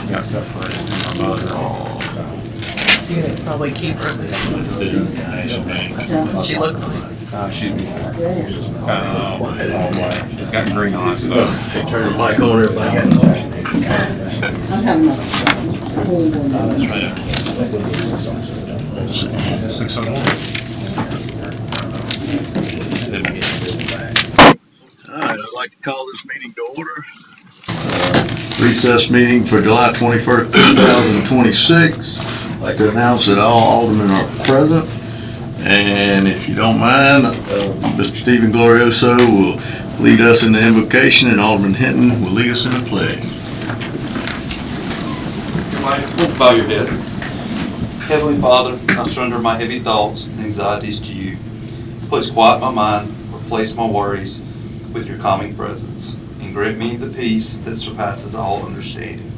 got separated from my mother. You could probably keep her this one. She looked like. She's all white. She's got green eyes. So. Hey, turn the mic on, everybody. I'm having a whole one. All right, I'd like to call this meeting to order. Recess meeting for July 21st, 2026. I'd like to announce that all aldermen are present. And if you don't mind, Mr. Stephen Glorioso will lead us in the invocation, and Alderman Hinton will lead us in the pledge. Bow your head. Heavenly Father, I surrender my heavy thoughts and anxieties to you. Please quiet my mind, replace my worries with your calming presence, and grant me the peace that surpasses all understanding.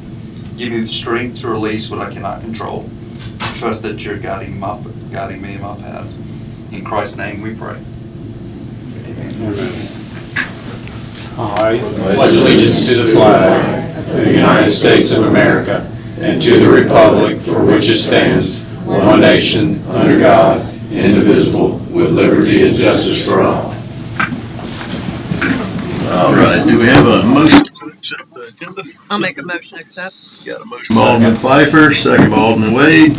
Give me the strength to release what I cannot control. Trust that you're guiding me in my path. In Christ's name we pray. Amen. All right. Pledge allegiance to the flag of the United States of America and to the republic for which it stands, one nation, under God, indivisible, with liberty and justice for all. All right, do we have a motion to accept the agenda? I'll make a motion to accept. Got a motion by Alderman Pfeiffer, second by Alderman Wade.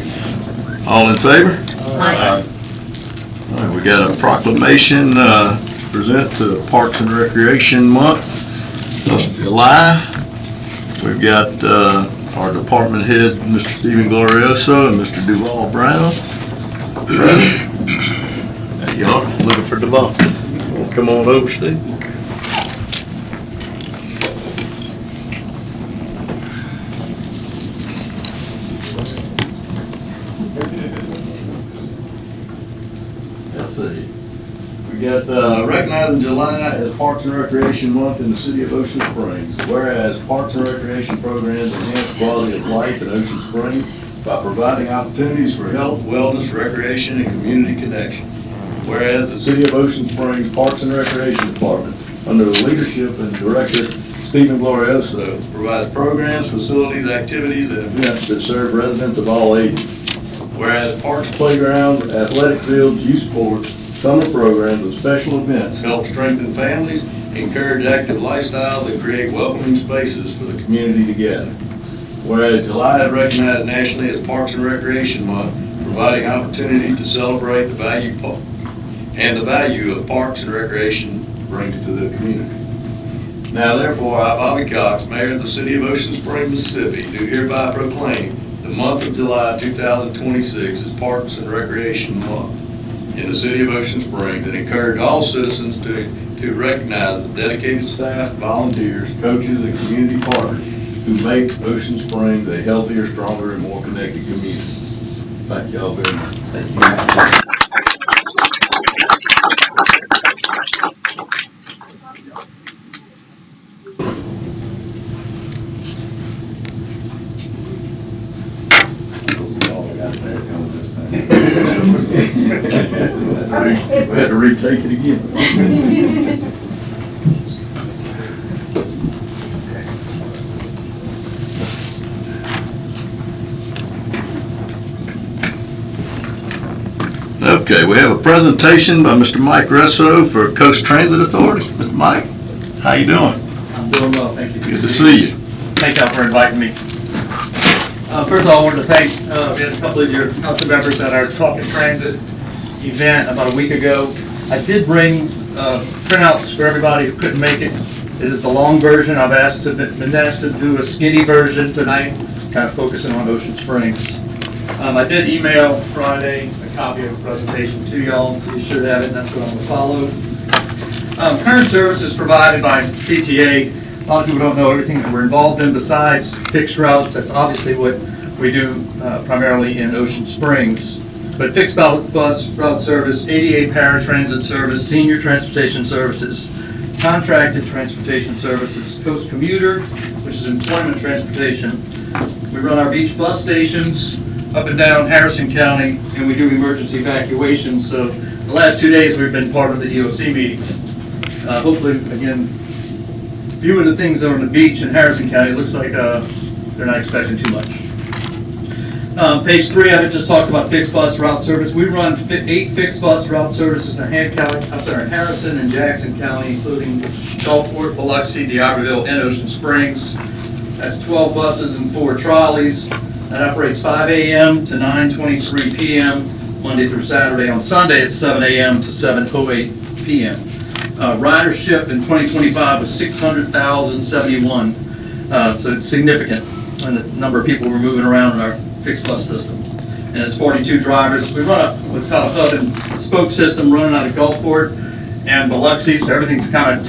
All in favor? Aye. All right, we got a proclamation present to Parks and Recreation Month of July. We've got our department head, Mr. Stephen Glorioso, and Mr. Duval Brown. Hey, y'all looking for Duval? Come on over, Steve. Let's see. We got recognizing July as Parks and Recreation Month in the city of Ocean Springs. Whereas Parks and Recreation programs enhance quality of life in Ocean Springs by providing opportunities for health, wellness, recreation, and community connection. Whereas the city of Ocean Springs Parks and Recreation Department, under the leadership and director Stephen Glorioso, provides programs, facilities, activities, and events that serve residents of all ages. Whereas parks, playgrounds, athletic fields, youth sports, summer programs, and special events help strengthen families, encourage active lifestyles, and create welcoming spaces for the community to gather. Whereas July is recognized nationally as Parks and Recreation Month, providing opportunity to celebrate the value of parks and recreation brings to the community. Now therefore, I, Bobby Cox, Mayor of the City of Ocean Springs, Mississippi, do hereby proclaim the month of July 2026 as Parks and Recreation Month in the City of Ocean Springs, and encourage all citizens to recognize the dedicated staff, volunteers, coaches, and community partners who make Ocean Springs a healthier, stronger, and more connected community. Thank y'all very much. Thank you. We had to retake it again. Okay, we have a presentation by Mr. Mike Resso for Coast Transit Authority. Mr. Mike, how you doing? I'm doing well, thank you. Good to see you. Thank y'all for inviting me. First of all, I wanted to thank we had a couple of your council members at our Talking Transit event about a week ago. I did bring printouts for everybody who couldn't make it. It is the long version. I've been asked to do a skinny version tonight, kind of focusing on Ocean Springs. I did email Friday a copy of the presentation to y'all, so you should have it, and that's what I'm going to follow. Current services provided by PTA. A lot of people don't know everything that we're involved in besides fixed routes. That's obviously what we do primarily in Ocean Springs. But fixed bus route service, ADA paratransit service, senior transportation services, contracted transportation services, coast commuter, which is employment transportation. We run our beach bus stations up and down Harrison County, and we do emergency evacuations. So the last 2 days we've been part of the EOC meetings. Hopefully, again, viewing the things that are on the beach in Harrison County, it looks like they're not expecting too much. Page 3 of it just talks about fixed bus route service. We run 8 fixed bus route services in Harrison and Jackson County, including Gulfport, Biloxi, D'Iberville, and Ocean Springs. That's 12 buses and 4 trolleys. That operates 5 a.m. to 9:23 p.m. Monday through Saturday. On Sunday, it's 7 a.m. to 7:08 p.m. Ridership in 2025 was 600,071, so it's significant in the number of people we're moving around in our fixed bus system. And it's 42 drivers. We run what's called a hub and spoke system running out of Gulfport and Biloxi, so everything's kind of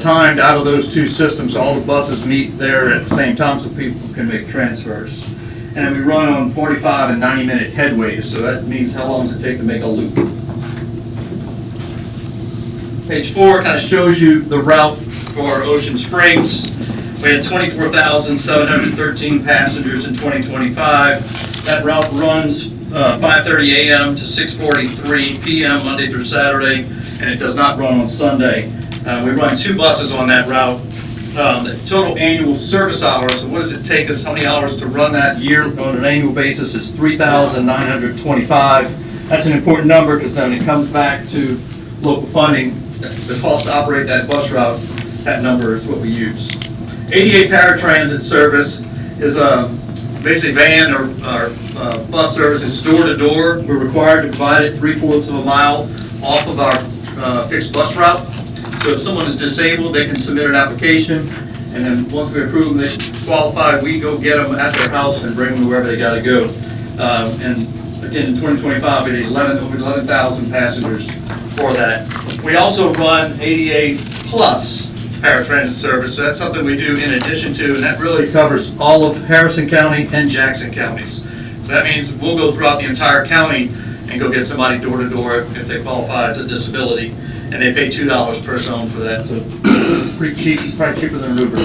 timed out of those 2 systems, so all the buses meet there at the same time so people can make transfers. And then we run on 45 and 90-minute headways, so that means how long does it take to make a loop. Page 4 kind of shows you the route for Ocean Springs. We had 24,713 passengers in 2025. That route runs 5:30 a.m. to 6:43 p.m. Monday through Saturday, and it does not run on Sunday. We run 2 buses on that route. The total annual service hours, so what does it take us, how many hours to run that year on an annual basis, is 3,925. That's an important number because then it comes back to local funding. The cost to operate that bus route, that number is what we use. ADA paratransit service is basically van or bus service. It's door to door. We're required to provide it 3/4 of a mile off of our fixed bus route. So if someone is disabled, they can submit an application, and then once we approve them, they qualify, we go get them at their house and bring them wherever they got to go. And again, in 2025, we had over 11,000 passengers for that. We also run ADA Plus paratransit service, so that's something we do in addition to, and that really covers all of Harrison County and Jackson counties. So that means we'll go throughout the entire county and go get somebody door to door if they qualify as a disability, and they pay $2 per zone for that, so pretty cheap, probably cheaper than Uber.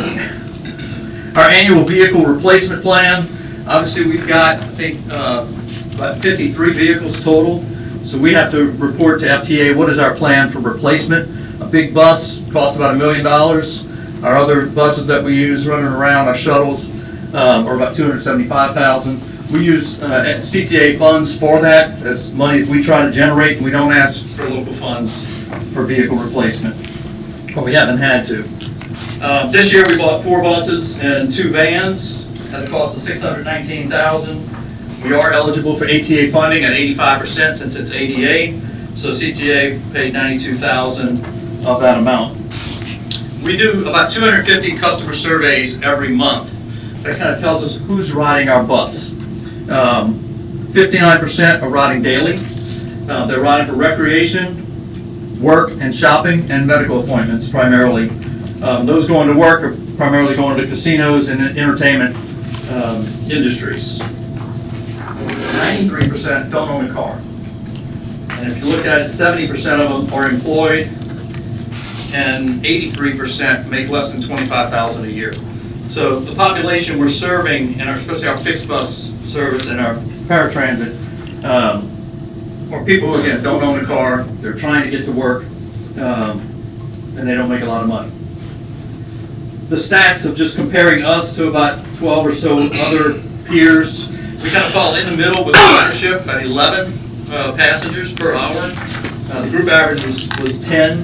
Our annual vehicle replacement plan, obviously we've got, I think, about 53 vehicles total, so we have to report to FTA what is our plan for replacement. A big bus costs about $1 million. Our other buses that we use running around, our shuttles, are about $275,000. We use CTA funds for that as money that we try to generate. We don't ask for local funds for vehicle replacement, but we haven't had to. This year we bought 4 buses and 2 vans at a cost of $619,000. We are eligible for ATA funding at 85% since it's ADA, so CTA paid $92,000 of that amount. We do about 250 customer surveys every month. That kind of tells us who's riding our bus. 59% are riding daily. They're riding for recreation, work and shopping, and medical appointments primarily. Those going to work are primarily going to casinos and entertainment industries. 93% don't own a car. And if you look at it, 70% of them are employed, and 83% make less than $25,000 a year. So the population we're serving, and especially our fixed bus service and our paratransit, are people who, again, don't own a car, they're trying to get to work, and they don't make a lot of money. The stats of just comparing us to about 12 or so other peers, we kind of fall in the middle with ridership at 11 passengers per hour. The group average was 10.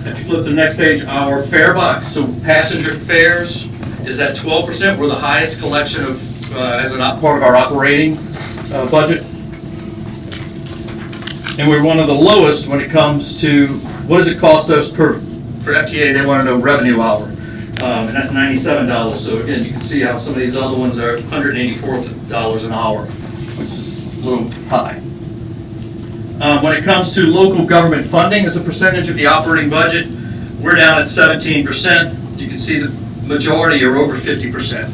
If you flip to the next page, our fare box, so passenger fares, is at 12%. We're the highest collection of, as a part of our operating budget. And we're one of the lowest when it comes to what does it cost us per, for FTA, they want to know revenue hour. And that's $97. So again, you can see how some of these other ones are $184 an hour, which is a little high. When it comes to local government funding as a percentage of the operating budget, we're down at 17%. You can see the majority are over 50%.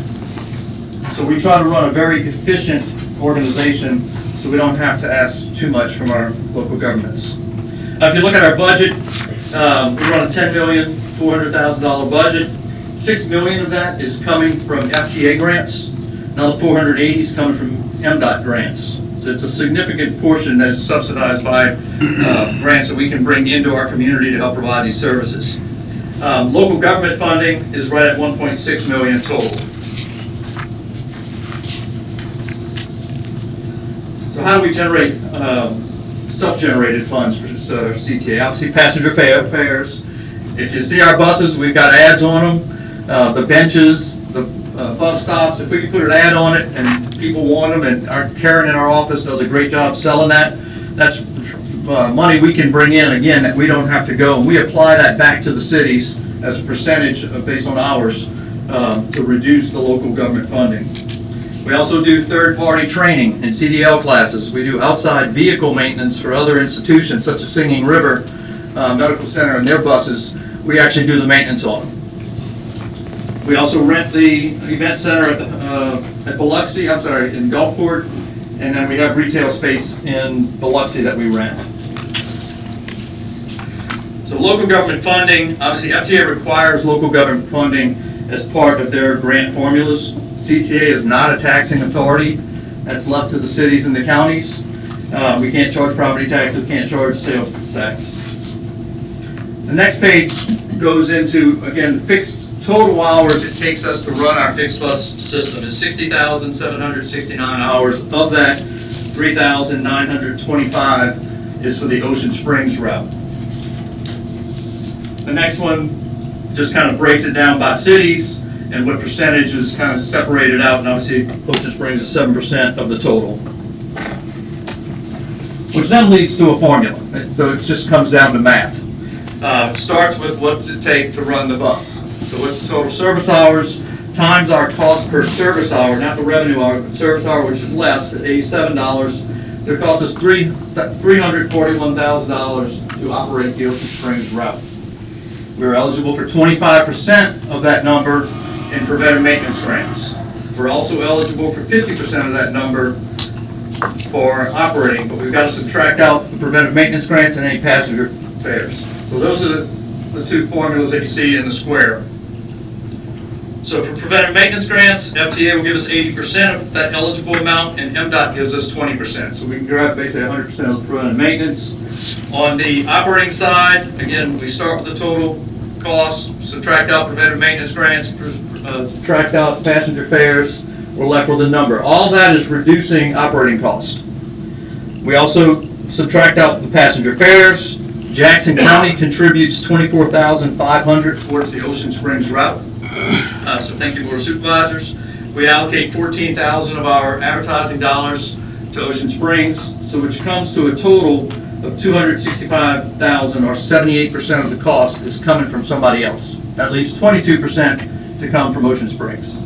So we try to run a very efficient organization so we don't have to ask too much from our local governments. If you look at our budget, we run a $10,400,000 budget. $6 million of that is coming from FTA grants. Another $480,000 is coming from MDOT grants. So it's a significant portion that is subsidized by grants that we can bring into our community to help provide these services. Local government funding is right at $1.6 million total. So how do we generate self-generated funds for CTA? Obviously, passenger fares. If you see our buses, we've got ads on them. The benches, the bus stops, if we can put an ad on it and people want them, and our Karen in our office does a great job selling that, that's money we can bring in, again, that we don't have to go. And we apply that back to the cities as a percentage based on hours to reduce the local government funding. We also do third-party training and CDL classes. We do outside vehicle maintenance for other institutions such as Singing River Medical Center and their buses. We actually do the maintenance on them. We also rent the event center at Biloxi, in Gulfport, and then we have retail space in Biloxi that we rent. So local government funding, obviously FTA requires local government funding as part of their grant formulas. CTA is not a taxing authority. That's left to the cities and the counties. We can't charge property taxes, can't charge sales tax. The next page goes into, again, fixed total hours it takes us to run our fixed bus system is 60,769 hours. Of that, 3,925 is for the Ocean Springs route. The next one just kind of breaks it down by cities and what percentage is kind of separated out, and obviously Ocean Springs is 7% of the total. Which then leads to a formula, so it just comes down to math. Starts with what does it take to run the bus. So what's the total service hours times our cost per service hour, not the revenue hours, but service hour, which is less at $87. So it costs us $341,000 to operate the Ocean Springs route. We're eligible for 25% of that number in preventive maintenance grants. We're also eligible for 50% of that number for operating, but we've got to subtract out the preventive maintenance grants and any passenger fares. So those are the two formulas that you see in the square. So for preventive maintenance grants, FTA will give us 80% of that eligible amount, and MDOT gives us 20%. So we can grab basically 100% of the preventive maintenance. On the operating side, again, we start with the total costs, subtract out preventive maintenance grants, subtract out passenger fares, we're left with a number. All that is reducing operating costs. We also subtract out the passenger fares. Jackson County contributes $24,500 towards the Ocean Springs route. So thank you, Board of Supervisors. We allocate $14,000 of our advertising dollars to Ocean Springs, so which comes to a total of $265,000, or 78% of the cost is coming from somebody else. That leaves 22% to come from Ocean Springs.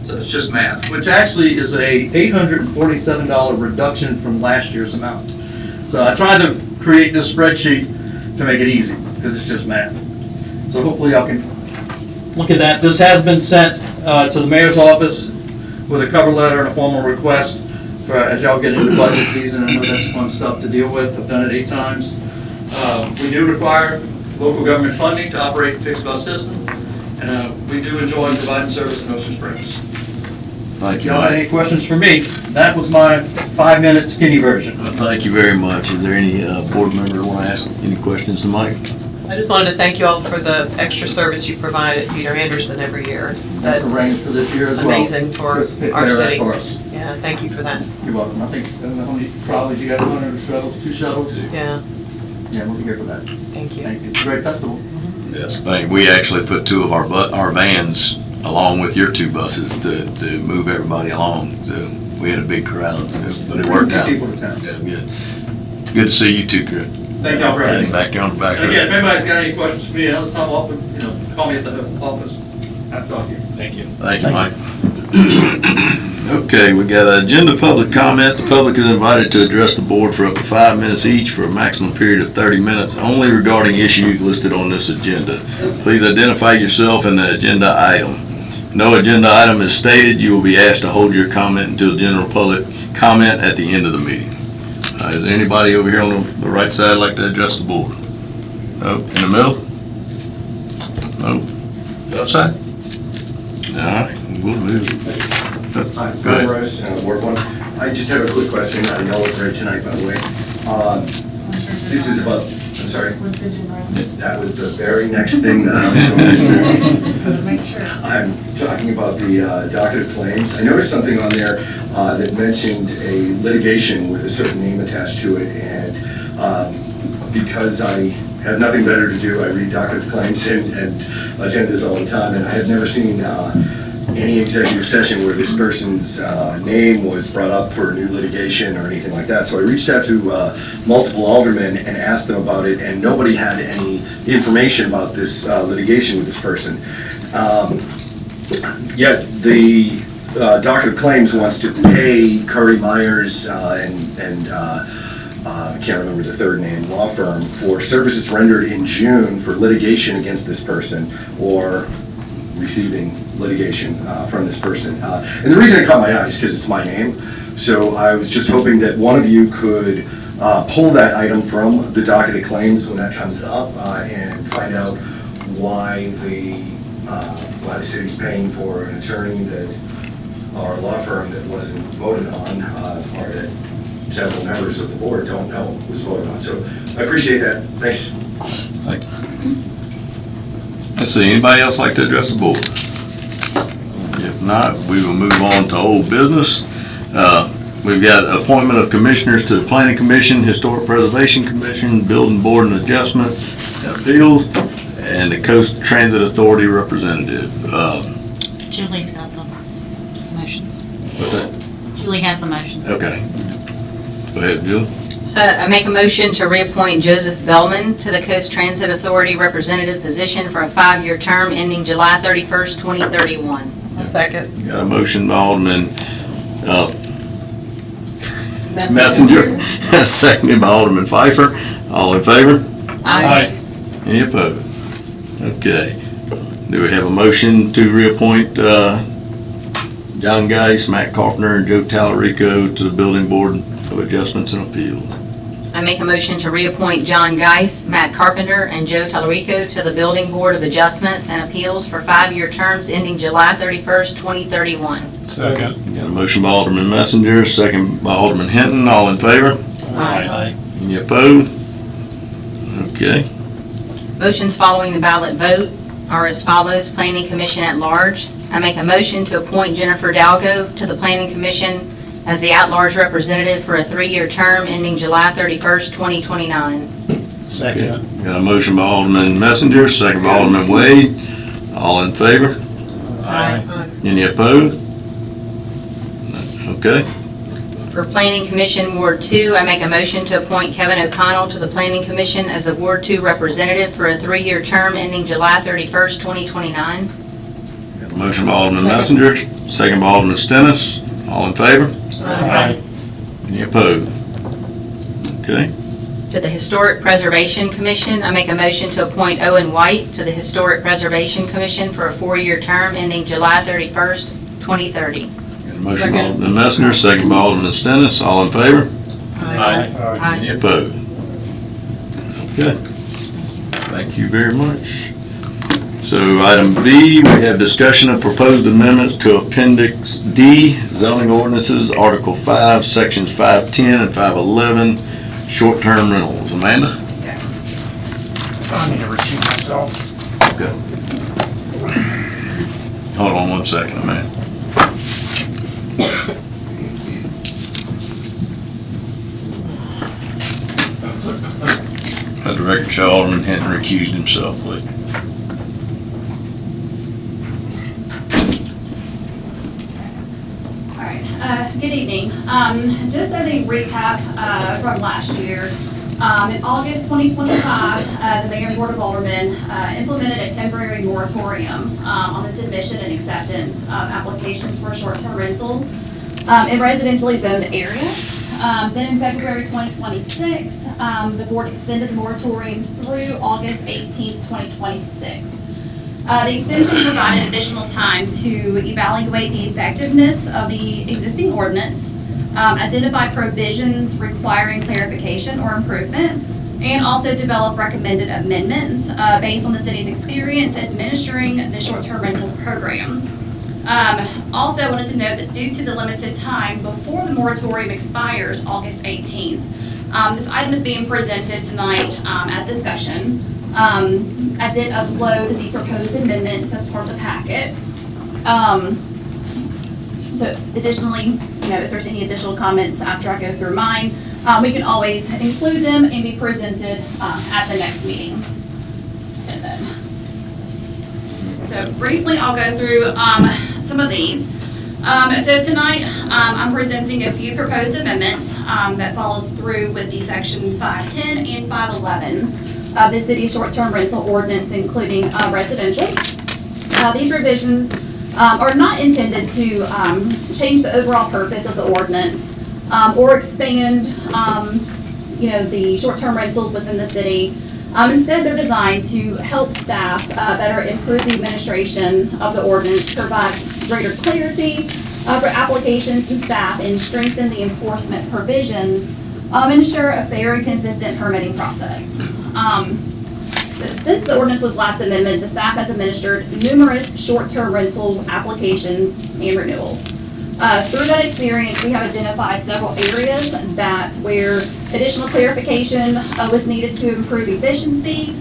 So it's just math, which actually is a $847 reduction from last year's amount. So I tried to create this spreadsheet to make it easy, because it's just math. So hopefully y'all can look at that. This has been sent to the mayor's office with a cover letter and a formal request for, as y'all get into budget season. I know that's fun stuff to deal with. I've done it 8 times. We do require local government funding to operate the fixed bus system, and we do enjoy providing service in Ocean Springs. Thank you, Y'all have Mike. any questions for me? That was my 5-minute skinny version. Thank you very much. Is there any board member who want to ask any questions to Mike? I just wanted to thank you all for the extra service you provide at Peter Anderson every year. That's arranged for this year as well. Amazing for Just take our care of that city. for us. Yeah, thank you for that. You're welcome. I think, I don't know how many trolleys you got, 100 shuttles, 2 shuttles? Yeah, Yeah, we'll be here for that. thank you. Thank you. It's a great festival. Yes, we actually put 2 of our vans along with your 2 buses to move everybody along. So we had a big crowd, but it worked out. People to town. Yeah, good. Good to see you too, Chris. Thank y'all for having me. And back there on the back. And again, if anybody's got any questions for me, another time off, call me at the office. I'll talk to you. Thank you. Thank you, Mike. Okay, we got an agenda public comment. The public is invited to address the board for up to 5 minutes each for a maximum period of 30 minutes, only regarding issues listed on this agenda. Please identify yourself and the agenda item. No agenda item is stated. You will be asked to hold your comment until the general public comment at the end of the meeting. Is there anybody over here on the right side like to address the board? No, in the middle? No, left side? All right, we'll move. Hi, Go ahead. Bill Rose, Ward 1. I just have a quick question. Y'all look great tonight, by the way. This is about, I'm sorry? That was the very next thing that I was going to say. I'm talking about the docket of claims. I noticed something on there that mentioned a litigation with a certain name attached to it, and because I have nothing better to do, I read docket of claims and agendas all the time, and I have never seen any executive session where this person's name was brought up for new litigation or anything like that. So I reached out to multiple aldermen and asked them about it, and nobody had any information about this litigation with this person. Yet the docket of claims wants to pay Curry Myers and I can't remember the third name, law firm, for services rendered in June for litigation against this person, or receiving litigation from this person. And the reason it caught my eye is because it's my name. So I was just hoping that one of you could pull that item from the docket of claims when that comes up and find out why the city's paying for an attorney that, or a law firm that wasn't voted on, or that several members of the board don't know was voted on. So I appreciate that. Thanks. Thank you. Let's see, anybody else like to address the board? If not, we will move on to old business. We've got appointment of commissioners to the Planning Commission, Historic Preservation Commission, Building Board and Adjustment and Appeals, and the Coast Transit Authority representative. Julie's got the motions. What's that? Julie has the motions. Okay. Go ahead, Julie. So I make a motion to reappoint Joseph Bellman to the Coast Transit Authority representative position for a 5-year term ending July 31st, 2031. A second. Got a motion by Alderman Messenger, seconded by Alderman Pfeiffer. All in favor? Aye. Any opposed? Okay. Do we have a motion to reappoint John Geis, Matt Carpenter, and Joe Tallarico to the Building Board of Adjustments and Appeals? I make a motion to reappoint John Geis, Matt Carpenter, and Joe Tallarico to the Building Board of Adjustments and Appeals for 5-year terms ending July 31st, 2031. Second. Got a motion by Alderman Messenger, second by Alderman Hinton. All in favor? Aye. Any opposed? Okay. Motions following the ballot vote are as follows. Planning Commission at large. I make a motion to appoint Jennifer Dalgo to the Planning Commission as the at-large representative for a 3-year term ending July 31st, 2029. Second. Got a motion by Alderman Messenger, second by Alderman Wade. All in favor? Aye. Any opposed? Okay. For Planning Commission Ward 2, I make a motion to appoint Kevin O'Connell to the Planning Commission as a Ward 2 representative for a 3-year term ending July 31st, 2029. Got a motion by Alderman Messenger, second by Alderman Stennis. All in favor? Aye. Any opposed? Okay. To the Historic Preservation Commission, I make a motion to appoint Owen White to the Historic Preservation Commission for a 4-year term ending July 31st, 2030. Got a motion by Alderman Messenger, second by Alderman Stennis. All in favor? Aye. Any opposed? Okay. Thank you very much. So item B, we have discussion of proposed amendments to Appendix D, zoning ordinances, Article 5, Sections 510 and 511, short-term rentals. Amanda? I need to recuse myself. Okay. Hold on one second, Amanda. Let the record show Alderman Hinton recused himself, please. Good evening. Just as a recap from last year, in August 2025, the Mayor and Board of Aldermen implemented a temporary moratorium on the submission and acceptance of applications for short-term rental in residentially zoned areas. Then in February 2026, the board extended the moratorium through August 18th, 2026. The extension provided additional time to evaluate the effectiveness of the existing ordinance, identify provisions requiring clarification or improvement, and also develop recommended amendments based on the city's experience administering the short-term rental program. Also, I wanted to note that due to the limited time before the moratorium expires August 18th, This item is being presented tonight as discussion. I did upload the proposed amendments as part of the packet. So additionally, if there's any additional comments after I go through mine, we can always include them and be presented at the next meeting. And then, so briefly, I'll go through some of these. So tonight, I'm presenting a few proposed amendments that follows through with the section 510 and 511 of the city short-term rental ordinance, including residential. These revisions are not intended to change the overall purpose of the ordinance or expand, the short-term rentals within the city. Instead, they're designed to help staff better improve the administration of the ordinance, provide greater clarity for applications and staff, and strengthen the enforcement provisions, ensure a fair and consistent permitting process. Since the ordinance was last amended, the staff has administered numerous short-term rental applications and renewals. Through that experience, we have identified several areas where additional clarification was needed to improve efficiency,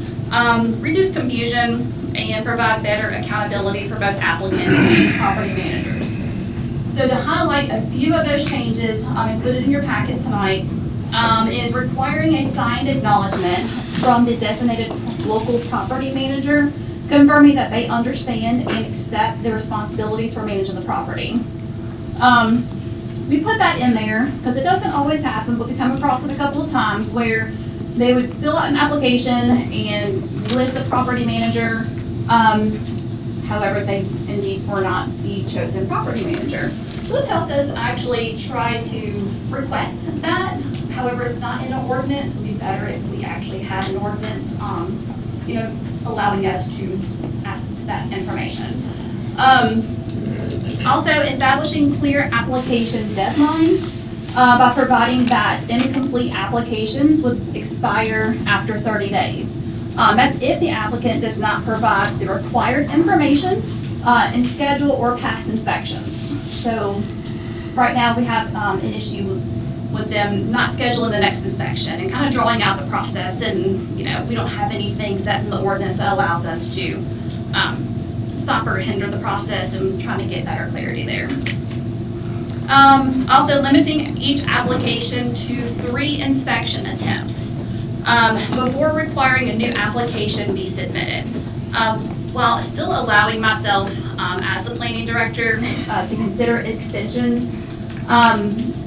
reduce confusion, and provide better accountability for both applicants and property managers. So to highlight a few of those changes included in your packet tonight is requiring a signed acknowledgement from the designated local property manager, confirming that they understand and accept the responsibilities for managing the property. We put that in there because it doesn't always happen, but we come across it a couple of times where they would fill out an application and list the property manager. However, they indeed were not the chosen property manager. So it's helped us actually try to request that. However, it's not in an ordinance. It would be better if we actually had an ordinance, allowing us to ask that information. Also, establishing clear application deadlines by providing that incomplete applications would expire after 30 days. That's if the applicant does not provide the required information in schedule or past inspections. So right now we have an issue with them not scheduling the next inspection and kind of drawing out the process, and we don't have anything set in the ordinance that allows us to stop or hinder the process, and trying to get better clarity there. Also limiting each application to 3 inspection attempts before requiring a new application be submitted, while still allowing myself as the planning director to consider extensions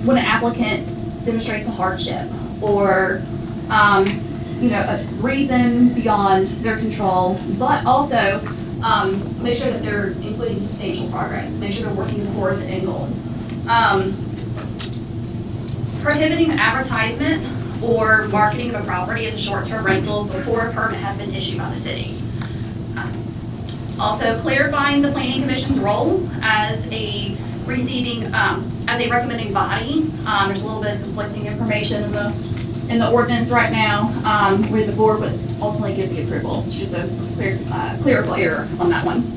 when an applicant demonstrates a hardship or a reason beyond their control, but also make sure that they're including substantial progress, make sure they're working towards an end goal. Prohibiting advertisement or marketing of a property as a short-term rental before a permit has been issued by the city. Also clarifying the Planning Commission's role as a recommending body. There's a little bit of conflicting information in the ordinance right now, where the board would ultimately give the approval. It's just a clerical error on that one.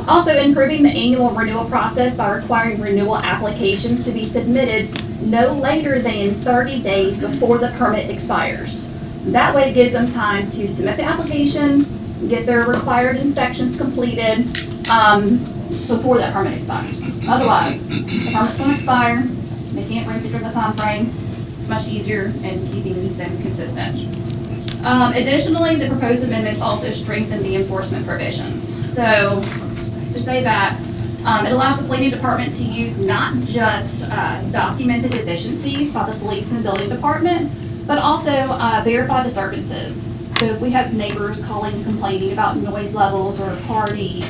Also improving the annual renewal process by requiring renewal applications to be submitted no later than 30 days before the permit expires. That way it gives them time to submit the application, get their required inspections completed before that permit expires. Otherwise, the permit's going to expire, they can't rent it during the time frame. It's much easier in keeping them consistent. Additionally, the proposed amendments also strengthen the enforcement provisions. So to say that, it allows the planning department to use not just documented deficiencies by the police and the building department, but also verify disturbances. So if we have neighbors calling and complaining about noise levels or parties,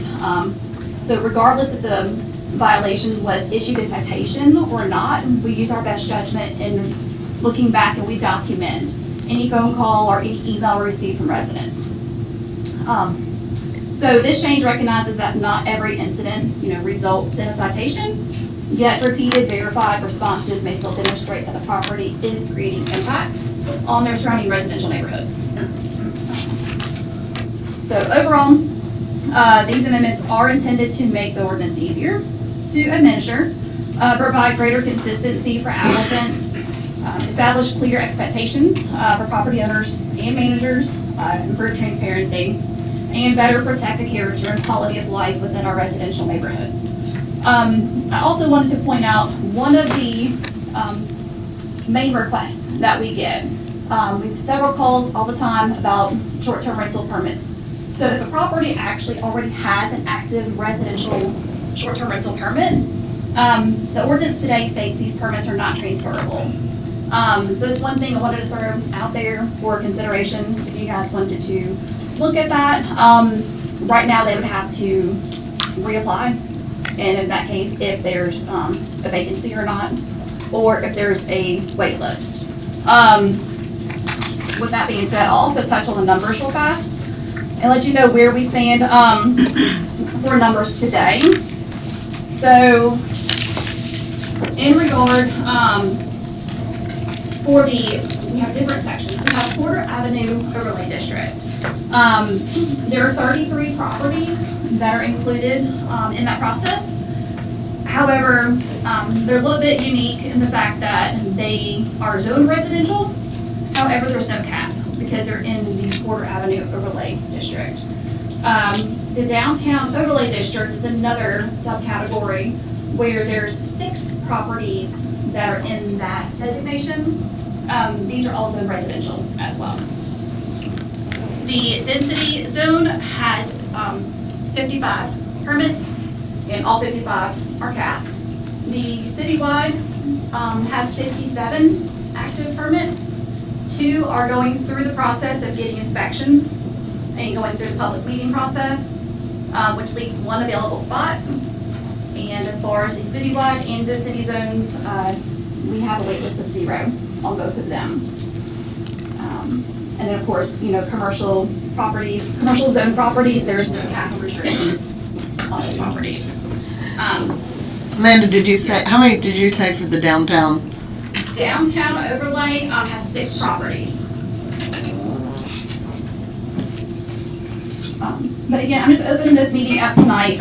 so regardless if the violation was issued a citation or not, we use our best judgment in looking back, and we document any phone call or any email we received from residents. So this change recognizes that not every incident, results in a citation, yet repeated verified responses may still demonstrate that the property is creating impacts on their surrounding residential neighborhoods. So overall, these amendments are intended to make the ordinance easier to administer, provide greater consistency for applicants, establish clear expectations for property owners and managers, improve transparency, and better protect the character and quality of life within our residential neighborhoods. I also wanted to point out one of the main requests that we get. We have several calls all the time about short-term rental permits. So if a property actually already has an active residential short-term rental permit, the ordinance today states these permits are not transferable. So it's one thing I wanted to throw out there for consideration if you guys wanted to look at that. Right now, they would have to reapply, and in that case, if there's a vacancy or not, or if there's a wait list. With that being said, I'll also touch on the numbers real fast and let you know where we stand for numbers today. So, in regard we have different sections. We have Porter Avenue Overlay District. There are 33 properties that are included in that process. However, they're a little bit unique in the fact that they are zoned residential. However, there's no cap because they're in the Porter Avenue Overlay District. The Downtown Overlay District is another subcategory where there's 6 properties that are in that designation. These are all zoned residential as well. The density zone has 55 permits, and all 55 are capped. The citywide has 57 active permits. 2 are going through the process of getting inspections and going through the public meeting process, which leaves 1 available spot. And as far as the citywide and density zones, we have a wait list of 0 on both of them. And then of course, commercial zone properties, there's no cap restrictions on those properties. Amanda, how many did you say for the downtown? Downtown overlay has 6 properties. But again, I'm just opening this meeting up tonight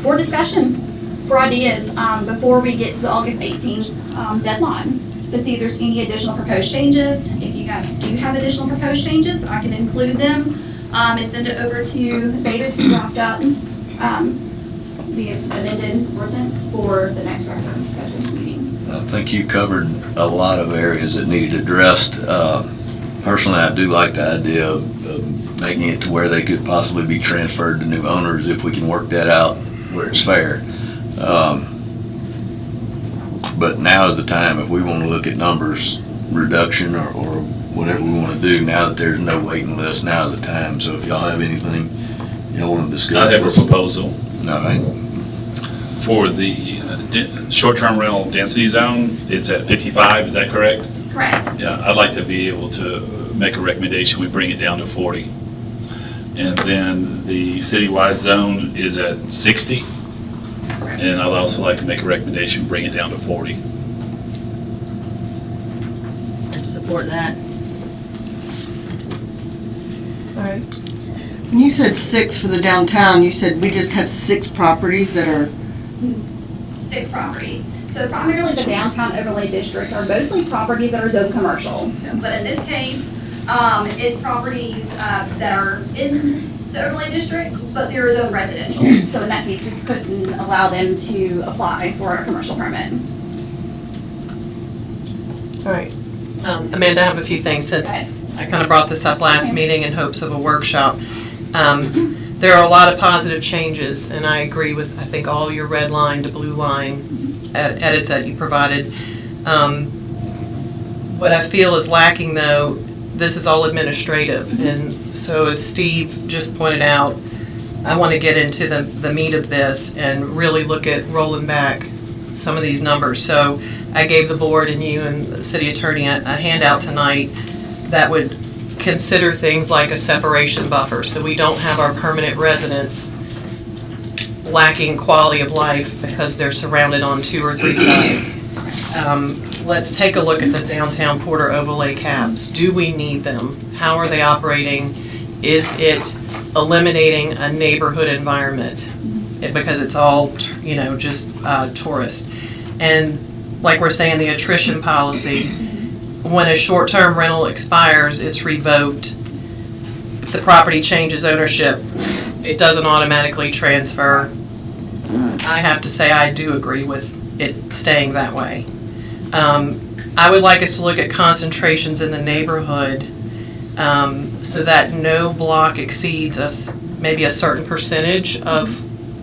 for discussion, for ideas, before we get to the August 18th deadline, to see if there's any additional proposed changes. If you guys do have additional proposed changes, I can include them and send it over to David to draft up the amended ordinance for the next regular scheduled meeting. I think you covered a lot of areas that needed addressed. Personally, I do like the idea of making it to where they could possibly be transferred to new owners if we can work that out where it's fair. But now is the time, if we want to look at numbers reduction or whatever we want to do, now that there's no waiting list, now is the time. So if y'all have anything y'all want to discuss. I have a proposal. All right. For the short-term rental density zone, it's at 55, is that correct? Correct. Yeah, I'd like to be able to make a recommendation, we bring it down to 40. And then the citywide zone is at 60. And I'd also like to make a recommendation, bring it down to 40. Support that. All right. When you said 6 for the downtown, you said we just have 6 properties that are... 6 properties. So primarily the downtown overlay district are mostly properties that are zoned commercial. But in this case, it's properties that are in the overlay district, but they're zoned residential. So in that case, we couldn't allow them to apply for a commercial permit. All right. Amanda, I have a few things since I kind of brought this up last meeting in hopes of a workshop. There are a lot of positive changes, and I agree with, I think, all your red line to blue line edits that you provided. What I feel is lacking, though, this is all administrative, and so as Steve just pointed out, I want to get into the meat of this and really look at rolling back some of these numbers. So I gave the board and you and the city attorney a handout tonight that would consider things like a separation buffer, so we don't have our permanent residents lacking quality of life because they're surrounded on 2 or 3 sides. Let's take a look at the downtown Porter overlay caps. Do we need them? How are they operating? Is it eliminating a neighborhood environment? Because it's all, just tourists. And like we're saying, the attrition policy, when a short-term rental expires, it's revoked. If the property changes ownership, it doesn't automatically transfer. I have to say I do agree with it staying that way. I would like us to look at concentrations in the neighborhood so that no block exceeds maybe a certain percentage of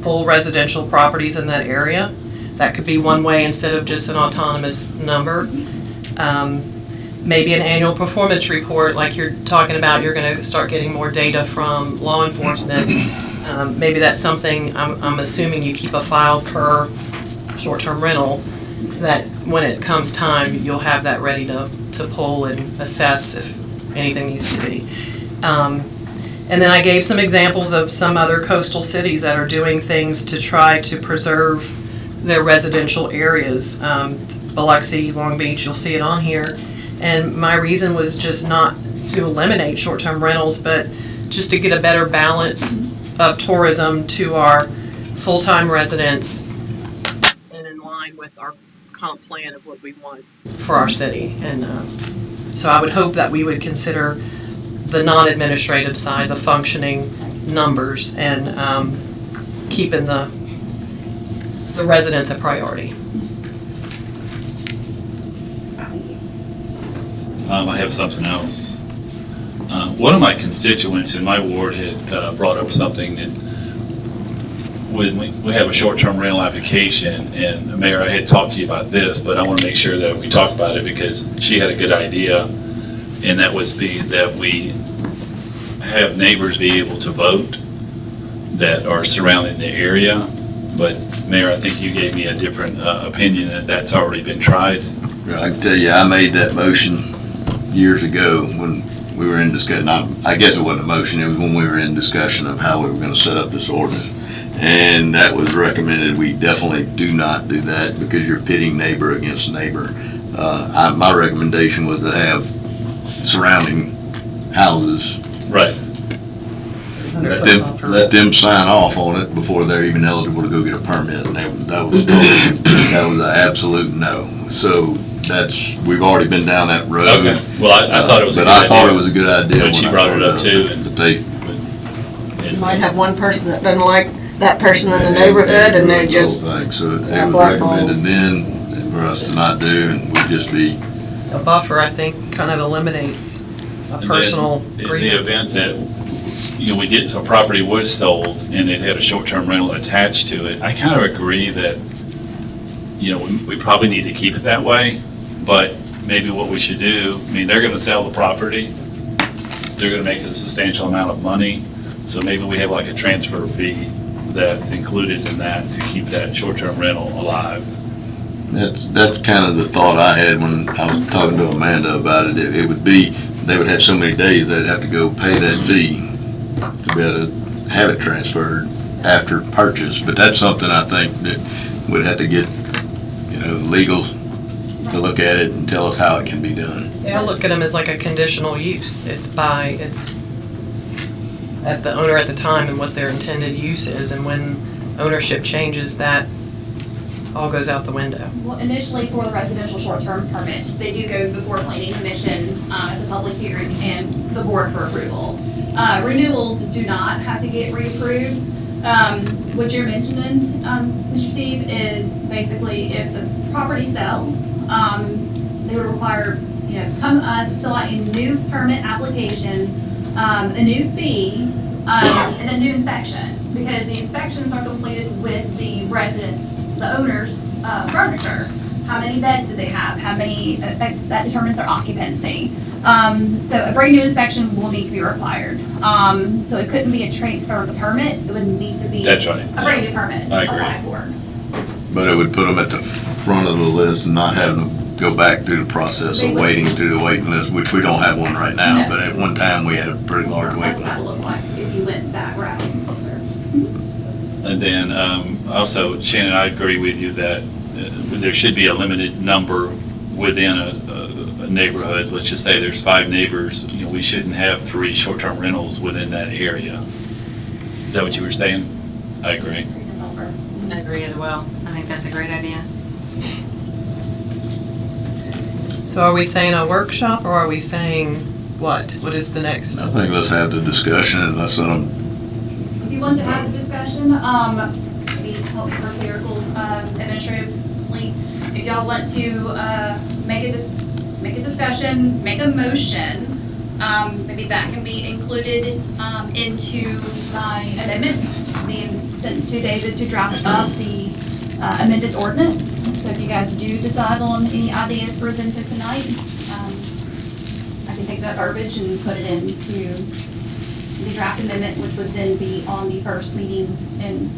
full residential properties in that area. That could be one way instead of just an autonomous number. Maybe an annual performance report, like you're talking about, you're going to start getting more data from law enforcement. Maybe that's something, I'm assuming you keep a file per short-term rental, that when it comes time, you'll have that ready to pull and assess if anything needs to be. And then I gave some examples of some other coastal cities that are doing things to try to preserve their residential areas. Biloxi, Long Beach, you'll see it on here. And my reason was just not to eliminate short-term rentals, but just to get a better balance of tourism to our full-time residents and in line with our comp plan of what we want for our city. And so I would hope that we would consider the non-administrative side, the functioning numbers, and keeping the residents a priority. I have something else. One of my constituents in my ward had brought up something that we have a short-term rental application, and Mayor, I had talked to you about this, but I want to make sure that we talk about it because she had a good idea, and that was that we have neighbors be able to vote that are surrounding the area. But Mayor, I think you gave me a different opinion that that's already been tried. Well, I can tell you, I made that motion years ago when we were in discussion. I guess it wasn't a motion, it was when we were in discussion of how we were going to set up this ordinance. And that was recommended. We definitely do not do that because you're pitting neighbor against neighbor. My recommendation was to have surrounding houses. Right. Let them sign off on it before they're even eligible to go get a permit. And that was an absolute no. So we've already been down that road. Okay. Well, I thought it was a good idea. But I idea. thought it was a good idea. When she brought it up too. You might have one person that doesn't like that person in the neighborhood and they just. So it was recommended then for us to not do, and we'd just be. A buffer, I think, kind of eliminates a personal grievance. In the event that, a property was sold and it had a short-term rental attached to it, I kind of agree that, we probably need to keep it that way, but maybe what we should do, they're gonna sell the property, they're gonna make a substantial amount of money, so maybe we have like a transfer fee that's included in that to keep that short-term rental alive. That's kind of the thought I had when I was talking to Amanda about it. It would be, they would have so many days they'd have to go pay that fee to be able to have it transferred after purchase. But that's something I think that we'd have to get, legal to look at it and tell us how it can be done. Yeah, I look at them as like a conditional use. It's at the owner at the time and what their intended use is, and when ownership changes, that all goes out the window. Well, initially for the residential short-term permits, they do go before planning commission as a public hearing and the board for approval. Renewals do not have to get reapproved. What you're mentioning, Mr. Steve, is basically if the property sells, they would require, come to us, fill out a new permit application, a new fee, and a new inspection, because the inspections are completed with the residents, the owner's furniture. How many beds do they have? How many, that determines their occupancy. So a brand new inspection will need to be required. So it couldn't be a transfer of the permit, it would need to be That's right. a brand new permit I agree. applied for. But it would put them at the front of the list and not having them go back through the process of waiting through the waiting list, which we don't have one right now, No. but at one time we had a pretty large waiting That's what that would list. look like if you went that route closer. And then also, Shannon, I agree with you that there should be a limited number within a neighborhood. Let's just say there's 5 neighbors, we shouldn't have 3 short-term rentals within that area. Is that what you were saying? I agree. I agree as well. I think that's a great idea. So are we saying a workshop, or are we saying what? What is the next? I think let's have the discussion and let's let them, If you want to have the discussion, maybe help for clerical, administratively, if y'all want to, make a discussion, make a motion, maybe that can be included, into my amendments being sent to David to draft up the amended ordinance. So if you guys do decide on any ideas presented tonight, I can take that verbiage and put it into the draft amendment, which would then be on the first meeting in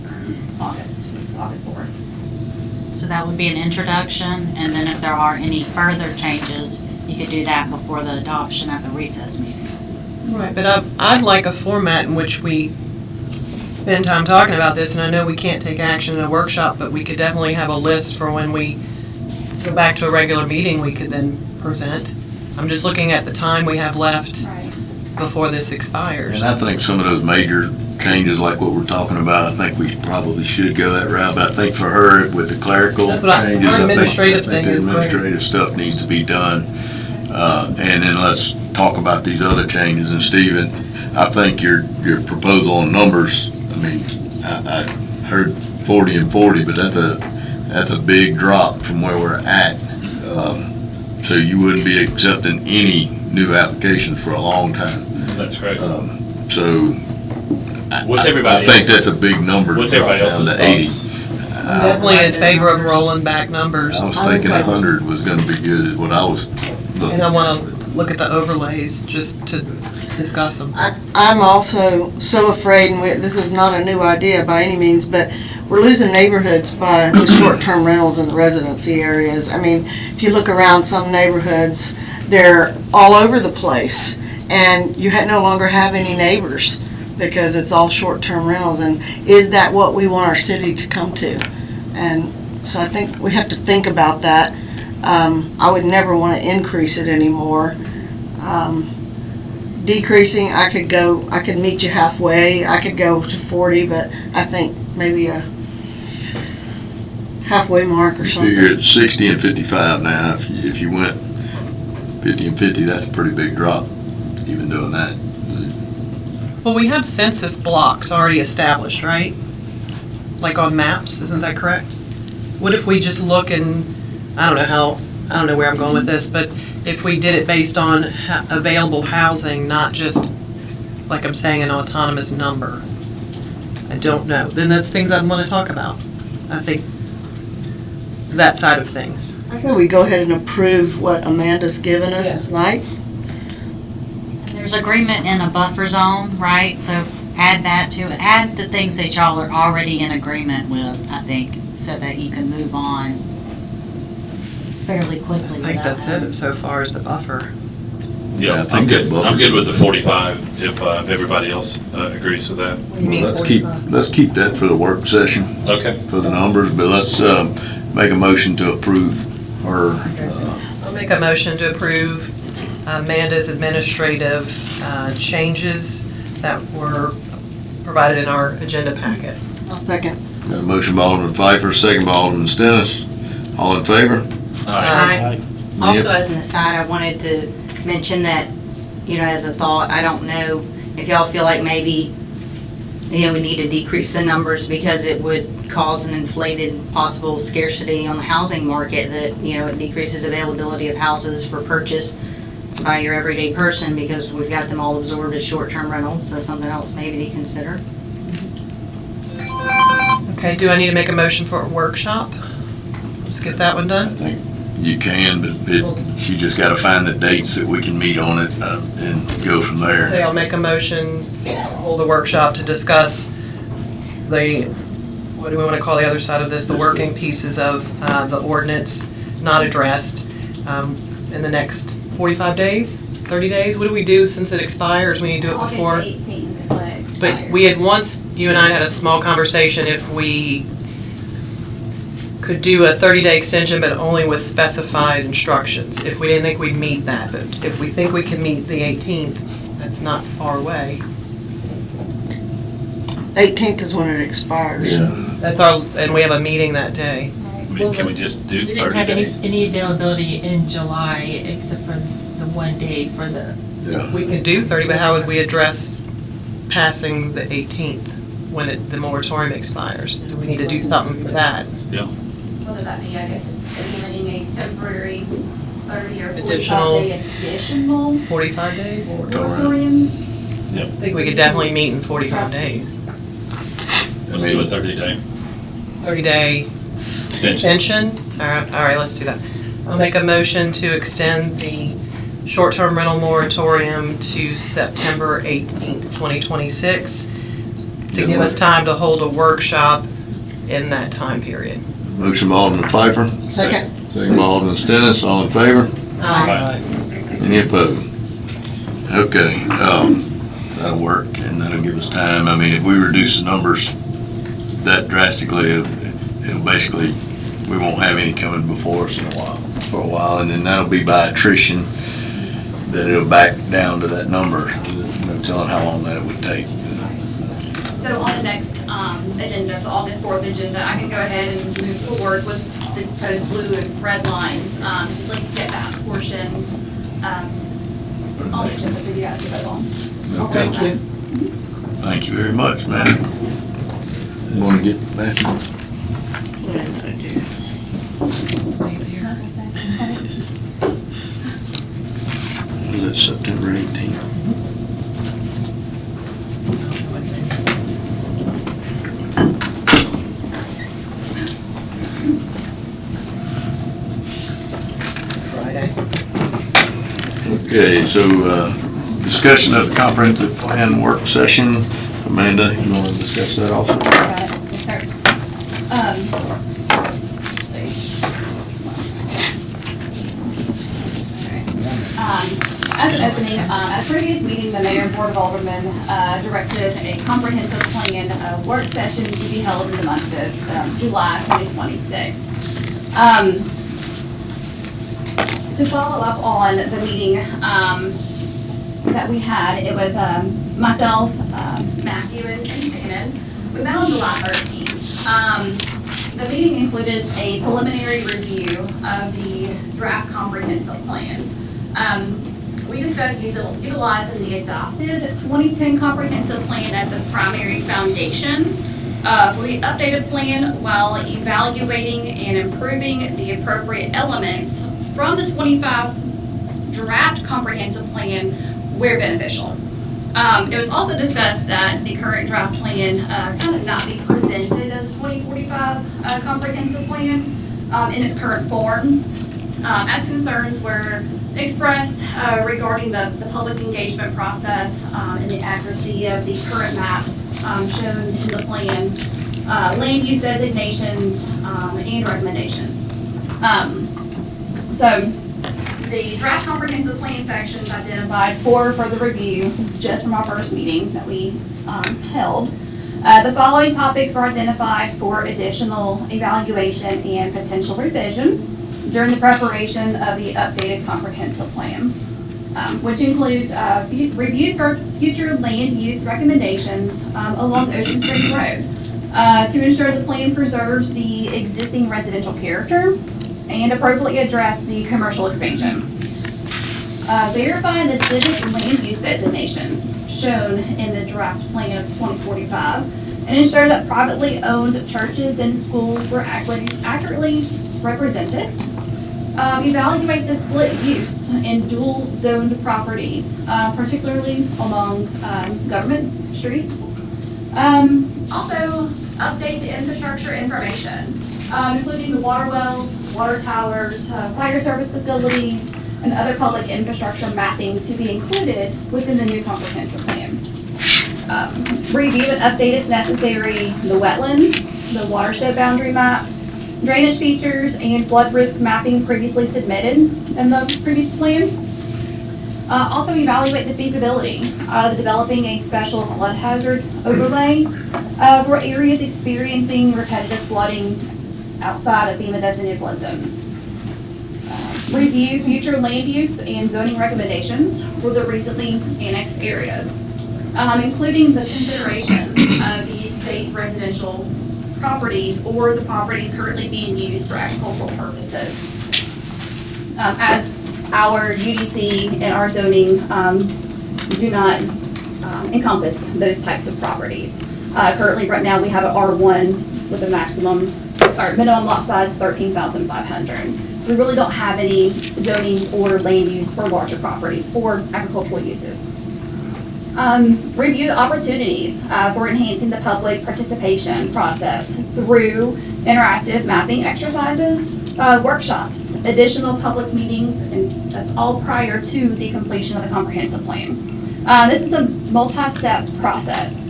August 4th. So that would be an introduction, and then if there are any further changes, you could do that before the adoption at the recess meeting. Right, but I'd like a format in which we spend time talking about this, and I know we can't take action in a workshop, but we could definitely have a list for when we go back to a regular meeting, we could then present. I'm just looking at the time we have left Right. before this expires. and I think some of those major changes like what we're talking about, I think we probably should go that route, but I think for her, with the clerical That's what changes, her administrative I think thing the is great. administrative stuff needs to be done. And then let's talk about these other changes. And Stephen, I think your proposal on numbers, I mean, I heard 40 and 40, but that's a big drop from where we're at. So you wouldn't be accepting any new applications for a long time. That's correct. So What's everybody I think else's- that's a big number to What's drop everybody down else's to 80. thoughts? I'm definitely in favor of rolling back numbers, I was thinking 100 was gonna be good is what I was looking and I at. want to look at the overlays just to discuss them. I'm also so afraid, and this is not a new idea by any means, but we're losing neighborhoods by the short-term rentals in the residency areas. I mean, if you look around some neighborhoods, they're all over the place, and you no longer have any neighbors because it's all short-term rentals. And is that what we want our city to come to? And so I think we have to think about that. I would never want to increase it anymore. Decreasing, I could meet you halfway. I could go to 40, but I think maybe a halfway mark or So something. you're at 60 and 55 now. If you went 50 and 50, that's a pretty big drop, even doing that. Well, we have census blocks already established, right? Like on maps, isn't that correct? What if we just look and, I don't know where I'm going with this, but if we did it based on available housing, not just, like I'm saying, an autonomous number? I don't know. Then that's things I'd want to talk about. I think that side of things. I say we go ahead and approve what Amanda's given us, right? There's agreement in a buffer zone, right? So add that to it. Add the things that y'all are already in agreement with, I think, so that you can move on fairly quickly. I think that's it so far as the buffer. Yeah, I Yeah, think I'm good. that's what I'm we good do. with the 45 if everybody else agrees with that. What do you mean Let's keep that for the work session, Okay. for the numbers, but let's make a motion to approve her. I'll make a motion to approve Amanda's administrative changes that were provided in our agenda packet. I'll second. Got a motion by Alderman Pfeiffer, second by Alderman Stennis. All in favor? Aye. Also, as an aside, I wanted to mention that, as a thought, I don't know if y'all feel like maybe, we need to decrease the numbers because it would cause an inflated possible scarcity on the housing market that, it decreases availability of houses for purchase by your everyday person because we've got them all absorbed as short-term rentals, so something else maybe to consider. Okay, do I need to make a motion for a workshop? Let's get that one I done. think you can, but you just gotta find the dates that we can meet on it and go from Say there. I'll make a motion, hold a workshop to discuss what do we want to call the other side of this, the working pieces of the ordinance not addressed in the next 45 days, 30 days? What do we do since it expires? We need to do it before? August 18th is when it expires. But we had once, you and I had a small conversation if we could do a 30-day extension, but only with specified instructions, if we didn't think we'd meet that. But if we think we can meet the 18th, that's not far away. 18th is when it expires. Yeah. And we have a meeting that day. mean, can we just do We didn't 30 have days? any availability in July except for the one day for the, Yeah. We can do 30, but how would we address passing the 18th when the moratorium expires? Do we need to do something for that? Whether that be, I guess, implementing a temporary 30 or 45 Additional- day additional 45 days? moratorium. I think we could definitely meet in 45 days. Let's do a 30-day 30-day extension. extension? All right, let's do that. I'll make a motion to extend the short-term rental moratorium to September 18th, 2026, to give us time to hold a workshop in that time period. Motion by Alderman Pfeiffer, Second. second by Alderman Stennis, all in favor? Right. Any opposed? Okay, that'll work, and that'll give us time. I mean, if we reduce the numbers that drastically, it'll basically, we won't have any coming before us for a while, and then that'll be by attrition, that it'll back down to that number. No telling how long that would take. So on the next agenda, the August 4th agenda, I can go ahead and move forward with the proposed blue and red lines, to at least get that portion on the agenda for you guys to vote on. Okay. Thank you. Thank you very much, man. You want to get back? What am I gonna do? Was that September 18th? Friday. Okay, so, discussion of the comprehensive plan work session. Amanda, you want to discuss that also? Got it. Yes, sir. Let's see. As an opening, at a previous meeting, the mayor and board of aldermen directed a comprehensive plan work session to be held in the month of July 2026. To follow up on the meeting that we had, it was myself, Matthew, and Shannon. We met on July 13th. The meeting included a preliminary review of the draft comprehensive plan. We discussed utilizing the adopted 2010 comprehensive plan as the primary foundation for the updated plan, while evaluating and improving the appropriate elements from the 25 draft comprehensive plan where beneficial. It was also discussed that the current draft plan kind of not be presented as a 2045 comprehensive plan in its current form, as concerns were expressed regarding the public engagement process and the accuracy of the current maps shown in the plan, land use designations, and recommendations. So the draft comprehensive plan sections identified for further review just from our first meeting that we held. The following topics were identified for additional evaluation and potential revision during the preparation of the updated comprehensive plan, which includes review for future land use recommendations along Ocean Springs Road to ensure the plan preserves the existing residential character and appropriately address the commercial expansion. Verify the civic land use designations shown in the draft plan of 2045 and ensure that privately owned churches and schools were accurately represented. Evaluate the split use in dual zoned properties, particularly along Government Street. Also, update the infrastructure information, including the water wells, water towers, fire service facilities, and other public infrastructure mapping to be included within the new comprehensive plan. Review and update as necessary the wetlands, the watershed boundary maps, drainage features, and flood risk mapping previously submitted in the previous plan. Also evaluate the feasibility of developing a special flood hazard overlay for areas experiencing repetitive flooding outside of FEMA designated flood zones. Review future land use and zoning recommendations for the recently annexed areas, including the consideration of the state residential properties or the properties currently being used for agricultural purposes. As our UDC and our zoning do not encompass those types of properties. Currently, right now, we have an R1 with a maximum, or minimum lot size of 13,500. We really don't have any zoning or land use for larger properties or agricultural uses. Review the opportunities for enhancing the public participation process through interactive mapping exercises, workshops, additional public meetings, and that's all prior to the completion of the comprehensive plan. This is a multi-step process.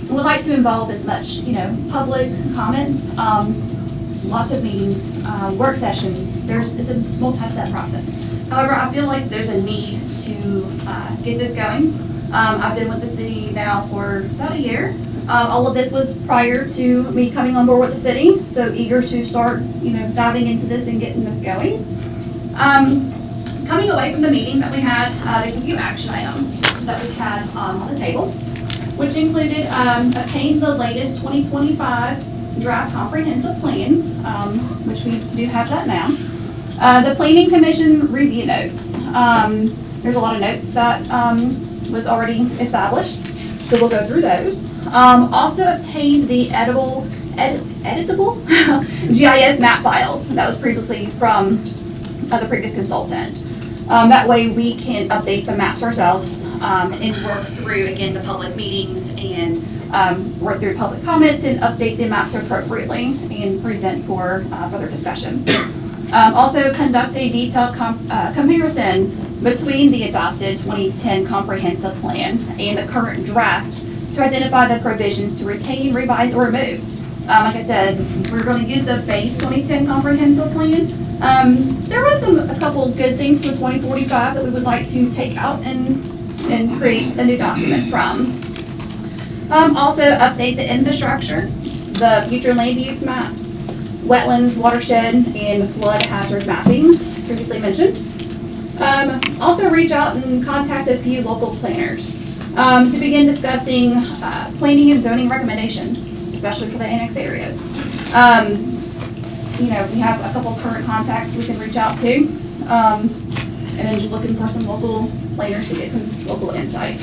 We'd like to involve as much, public comment, lots of meetings, work sessions. It's a multi-step process. However, I feel like there's a need to get this going. I've been with the city now for about a year. All of this was prior to me coming on board with the city, so eager to start, diving into this and getting this going. Coming away from the meeting that we had, there's a few action items that we had on the table, which included obtain the latest 2025 draft comprehensive plan, which we do have that now. The Planning Commission review notes. There's a lot of notes that was already established, so we'll go through those. Also obtain the editable GIS map files that was previously from the previous consultant. That way we can update the maps ourselves and work through, again, the public meetings and work through public comments and update the maps appropriately and present for further discussion. Also conduct a detailed comparison between the adopted 2010 comprehensive plan and the current draft to identify the provisions to retain, revise, or remove. Like I said, we're going to use the base 2010 comprehensive plan. There was a couple good things for 2045 that we would like to take out and create a new document from. Also update the infrastructure, the future land use maps, wetlands, watershed, and flood hazard mapping, previously mentioned. Also reach out and contact a few local planners to begin discussing planning and zoning recommendations, especially for the annexed areas. We have a couple current contacts we can reach out to, and then just looking for some local planners to get some local insight.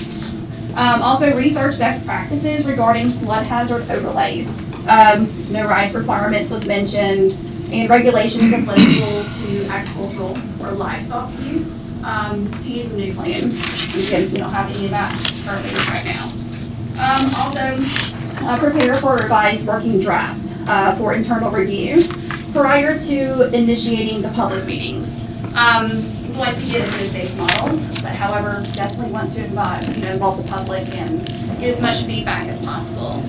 Also research best practices regarding flood hazard overlays. No rise requirements was mentioned, and regulations applicable to agricultural or livestock use to use the new plan. Again, we don't have any of that currently right now. Also, prepare for a revised working draft for internal review prior to initiating the public meetings. We like to get a good base model, but however, definitely want to involve the public and get as much feedback as possible.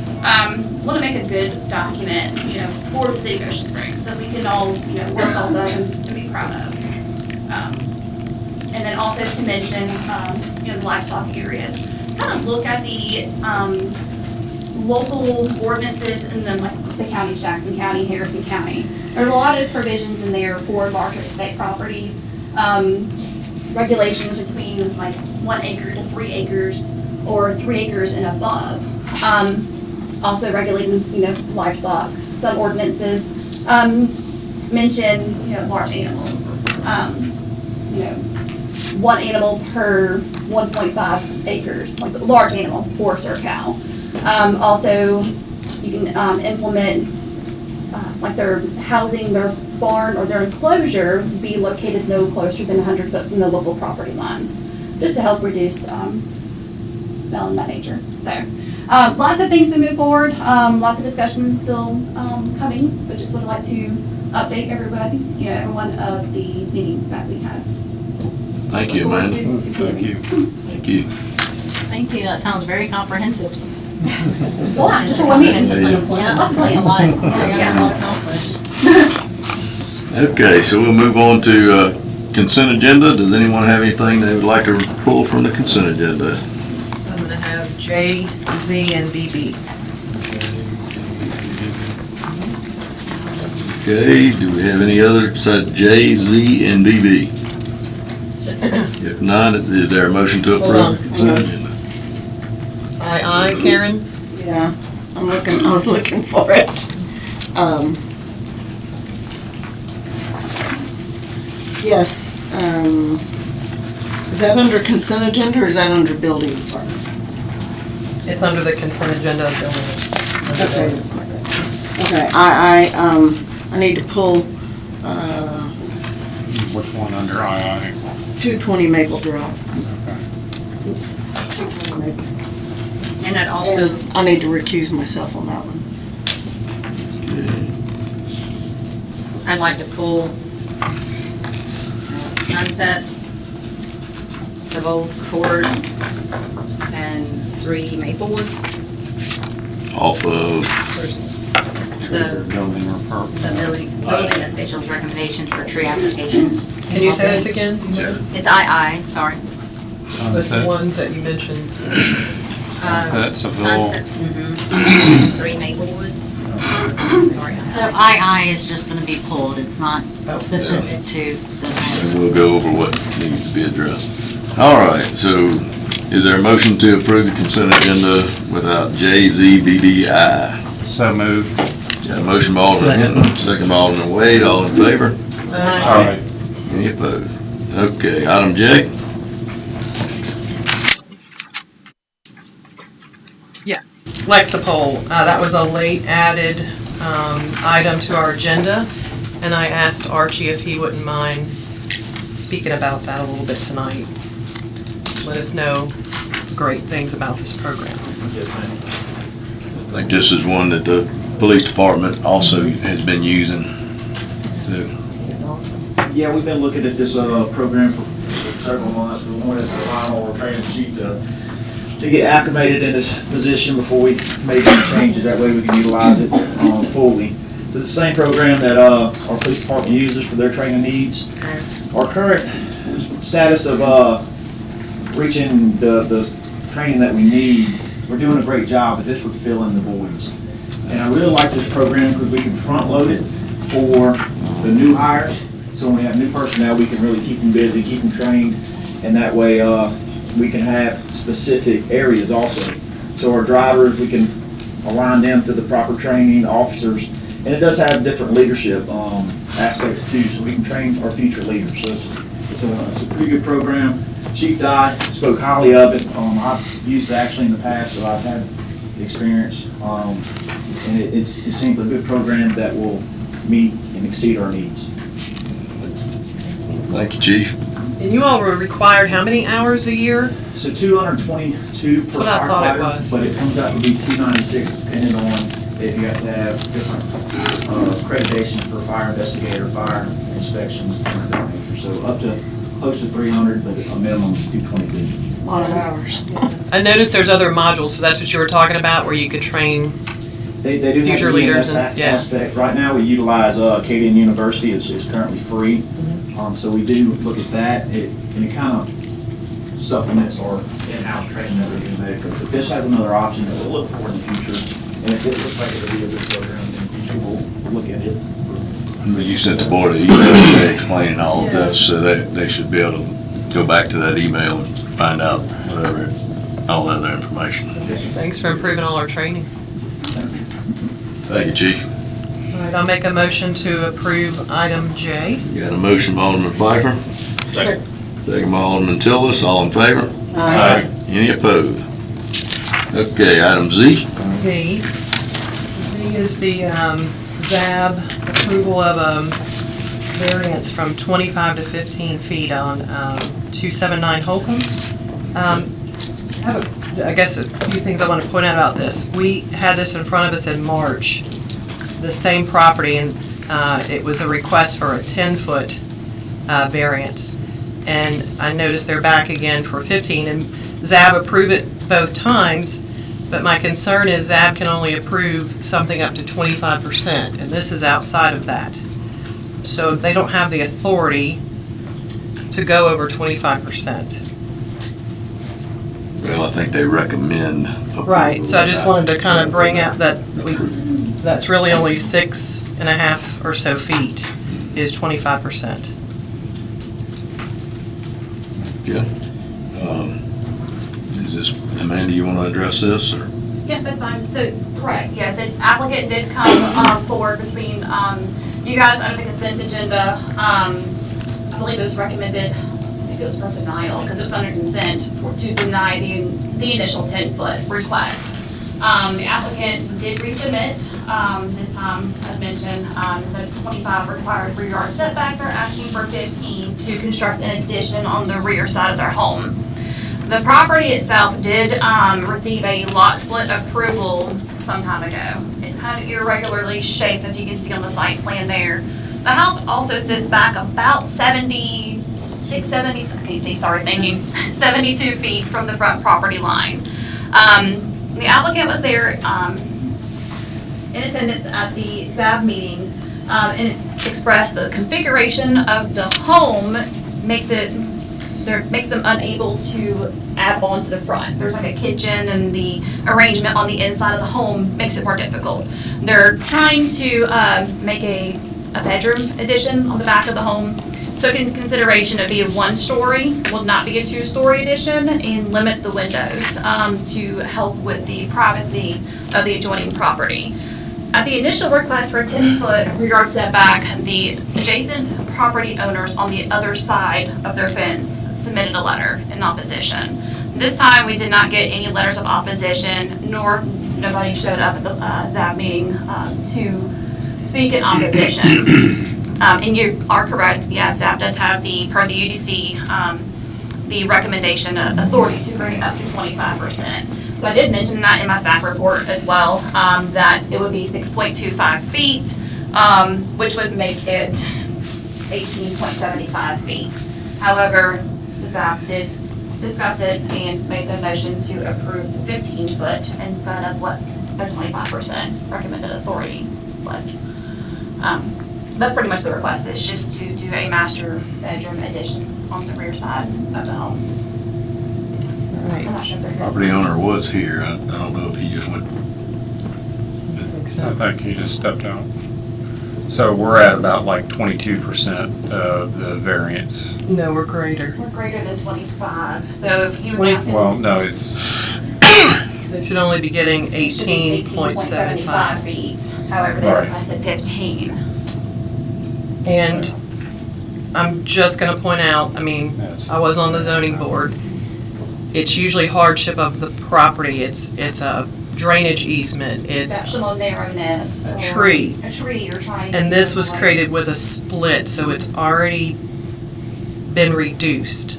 Want to make a good document, for the city of Ocean Springs that we can all, work on and be proud of. And then also to mention, the livestock areas. Kind of look at the local ordinances in the counties, Jackson County, Harrison County. There's a lot of provisions in there for larger estate properties. Regulations between 1 acre to 3 acres or 3 acres and above. Also regulating, livestock. Some ordinances mention, large animals. 1 animal per 1.5 acres, like a large animal, horse or cow. Also, you can implement their housing, their barn or their enclosure be located no closer than 100 foot from the local property lines, just to help reduce smell and that nature. So lots of things to move forward, lots of discussions still coming, but just would like to update everybody, everyone of the meeting that we had. Thank you, Amanda. Thank you. Thank you. Thank you, that sounds very comprehensive. It's a lot, just for one meeting. Yeah, Lots of that's a plans. lot. Yeah, a lot accomplished. Okay, so we'll move on to consent agenda. Does anyone have anything they would like to pull from the consent agenda? I'm going to have J, Z, and BB. Okay, do we have any other besides J, Z, and BB? If not, is there a motion to Hold on, approve? Consent agenda? Aye, Karen? Yeah, I was looking for it. Yes, is that under consent agenda or is that under building department? It's under the consent agenda of Okay. Okay, I need to pull, Which one under II? 220 Maple Drive. Okay. 220 Maple. And it also, And I need to recuse myself on that one. I'd like to pull Sunset, Civil Court, and 3 Maplewoods. Off of, The Building or perp. the building officials' recommendations for tree applications. Can you say this again? It's II, sorry. With the ones that you mentioned. Sunset, Seville. Sunset, 3 Maplewoods. Sorry. So II is just gonna be pulled, it's not specific to the and matters. we'll go over what needs to be addressed. All right, so is there a motion to approve the consent agenda without J, Z, B, D, I? So moved. Got a motion by Alderman Hinton, second by Alderman Wade, all in favor? All right. Any opposed? Okay, item J. Yes. Lexipol, that was a late added item to our agenda, and I asked Archie if he wouldn't mind speaking about that a little bit tonight. Let us know great things about this program. I think this is one that the police department also has been using. So, It's awesome. Yeah, we've been looking at this program for several months. We wanted to rely on our training chief to get acclimated in this position before we make any changes. That way we can utilize it fully. So it's the same program that our police department uses for their training needs. Our current status of reaching the training that we need, we're doing a great job, but this would fill in the voids. And I really like this program because we can front load it for the new hires. So when we have new personnel, we can really keep them busy, keep them trained, and that way we can have specific areas also. So our drivers, we can align them to the proper training, officers, and it does have different leadership aspects too, so we can train our future leaders. So it's a pretty good program. Chief Dye spoke highly of it. I've used it actually in the past, so I've had the experience. And it seems a good program that will meet and exceed our needs. thank you, Chief. And you all were required how many hours a year? So 222 That's per what I thought it firefighter, was. but it comes out to be 296 depending on if you have to have different accreditations for fire investigator, fire inspections, things of that nature. So up to close to 300, but a minimum of 222. A lot of hours. I noticed there's other modules, so that's what you were talking about, where you could train. They do have Future the leaders EMS and- yeah. aspect. Right now, we utilize Acadian University. It's currently free. Mm-hmm. So we do look at that. And it kind of supplements our in-house training that we do medically. But this has another option that we'll look for in the future. And if it looks like it'll be a good program in the future, we'll look at it. You sent the board an email today explaining all of this, so they should be able to go back to that email and find out whatever, all the other information. Thanks for improving all our training. Thank you, Chief. All right, I'll make a motion to approve item J. You got a motion by Alderman Pfeiffer, Second. second by Alderman Tillis, all in favor? Aye. Any opposed? Okay, item Z. Z. Z is the ZAB approval of variance from 25 to 15 feet on 279 Holcomb. I guess a few things I want to point out about this. We had this in front of us in March, the same property, and it was a request for a 10-foot variance. And I noticed they're back again for 15, and ZAB approved it both times, but my concern is ZAB can only approve something up to 25%, and this is outside of that. So they don't have the authority to go over 25%. Well, I think they recommend. Right, so I just wanted to kind of bring out that that's really only 6.5 or so feet is 25%. Yeah. Is this, Amanda, you want to address this, or? Yeah, that's fine. So, correct, yes, the applicant did come forward between you guys under the consent agenda. I believe it was recommended, I think it was for denial, because it was under consent to deny the initial 10-foot request. The applicant did resubmit, this time, as mentioned, instead of 25 required rear yard setback, they're asking for 15 to construct an addition on the rear side of their home. The property itself did receive a lot split approval some time ago. It's kind of irregularly shaped, as you can see on the site plan there. The house also sits back about 72 feet from the front property line. The applicant was there in attendance at the ZAB meeting, and it expressed the configuration of the home makes them unable to add on to the front. There's like a kitchen, and the arrangement on the inside of the home makes it more difficult. They're trying to make a bedroom addition on the back of the home. Took into consideration it'd be a 1-story, will not be a 2-story addition, and limit the windows to help with the privacy of the adjoining property. At the initial request for a 10-foot rear yard setback, the adjacent property owners on the other side of their fence submitted a letter in opposition. This time, we did not get any letters of opposition, nor nobody showed up at the ZAB meeting to speak in opposition. And you are correct, yeah, ZAB does have per the UDC, the recommendation authority to bring it up to 25%. So I did mention that in my staff report as well, that it would be 6.25 feet, which would make it 18.75 feet. However, the ZAB did discuss it and made the motion to approve the 15-foot instead of what the 25% recommended authority was. That's pretty much the request. It's just to do a master bedroom addition on the rear side of the home. I'm not sure if they're here. Property owner was here. I don't know if he just went. I think he just stepped out. So we're at about like 22% of the variance. No, we're greater. We're greater than 25. So if he was 20 asking. Well, no, it's, They should only be getting it should be 18.75. feet. However, they Right. requested 15. And I'm just gonna point out, I mean, Yes. I was on the zoning board. It's usually hardship of the property. It's a drainage easement. It's, Exceptional narrowness. A or tree. A tree you're trying to. and this was avoid. created with a split, so it's already been reduced.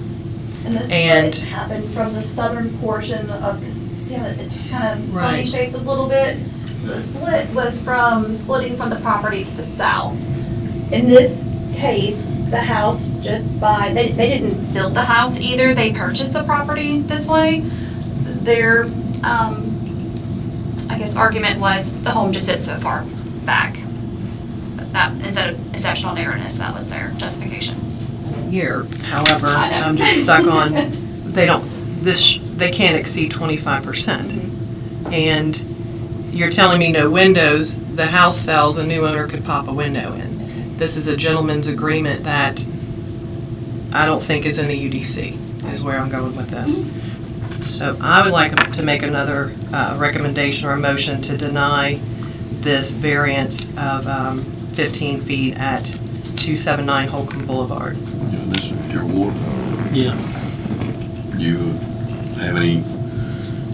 And the and- split happened from the southern portion of, see how it's kind of funny Right. shaped a little bit? So the split was from splitting from the property to the south. In this case, the house they didn't build the house either, they purchased the property this way. Their, I guess, argument was the home just sits so far back. But that, instead of exceptional narrowness, that was their justification. Here, however, I know. I'm just stuck on, they can't exceed 25%. And you're telling me no windows, the house sells, a new owner could pop a window in. This is a gentleman's agreement that I don't think is in the UDC, is where I'm going with this. So I would like to make another recommendation or a motion to deny this variance of 15 feet at 279 Holcomb Boulevard. This is your ward. Yeah. You have any,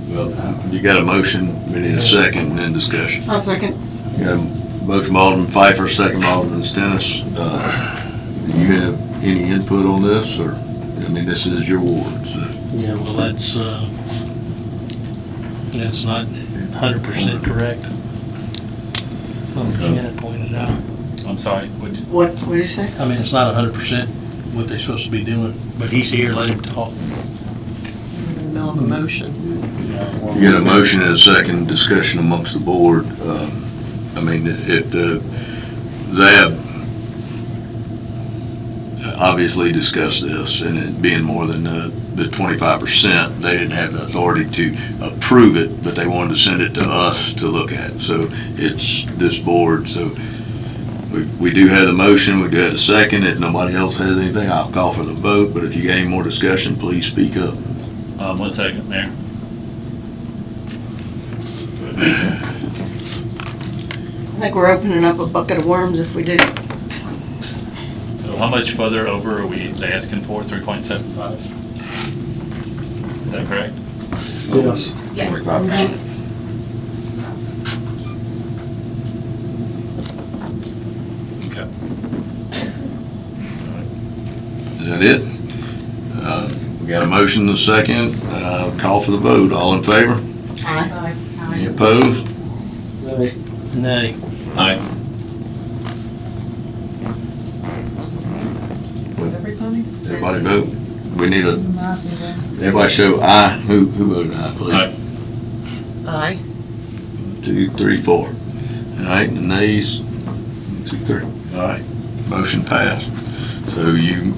well, you got a motion, we need a second and then discussion. I'll second. You got a motion by Alderman Pfeiffer, second by Alderman Stennis. Do you have any input on this, or, I mean, this is your ward, so. Yeah, well, that's not 100% correct. Shannon pointed out. I'm sorry, What did you say? I mean, it's not 100% what they're supposed to be doing, but he's here, let him talk. In the middle of a motion. You get a motion and a second discussion amongst the board. I mean, if the ZAB obviously discussed this, and it being more than the 25%, they didn't have the authority to approve it, but they wanted to send it to us to look at. So it's this board. So we do have the motion, we do have the second. If nobody else has anything, I'll call for the vote. But if you got any more discussion, please speak up. 1 second, Mayor. I think we're opening up a bucket of worms if we do. So how much further over are we asking for, 3.75? Is that correct? Yes. Yes. Okay. Is that it? We got a motion and a second, call for the vote, all in favor? Aye. Any opposed? Nay. Aye. Everybody vote? We need everybody show aye, who voted aye, please? Aye. Aye. 2, 3, 4. All right, the nays, 2, 3. All right, motion passed. So you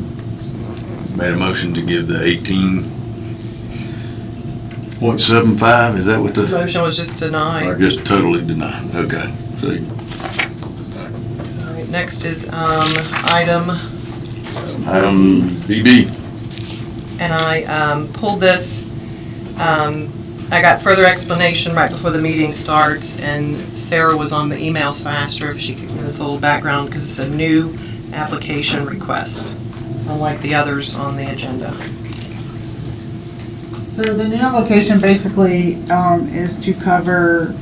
made a motion to give the 18.75, is that what the? Motion was just denied. Or just totally denied, okay. So, All right, next is item, item BB. and I pulled this. I got further explanation right before the meeting starts, and Sarah was on the email, so I asked her if she could give us a little background, because it's a new application request, unlike the others on the agenda. So the new application basically is to cover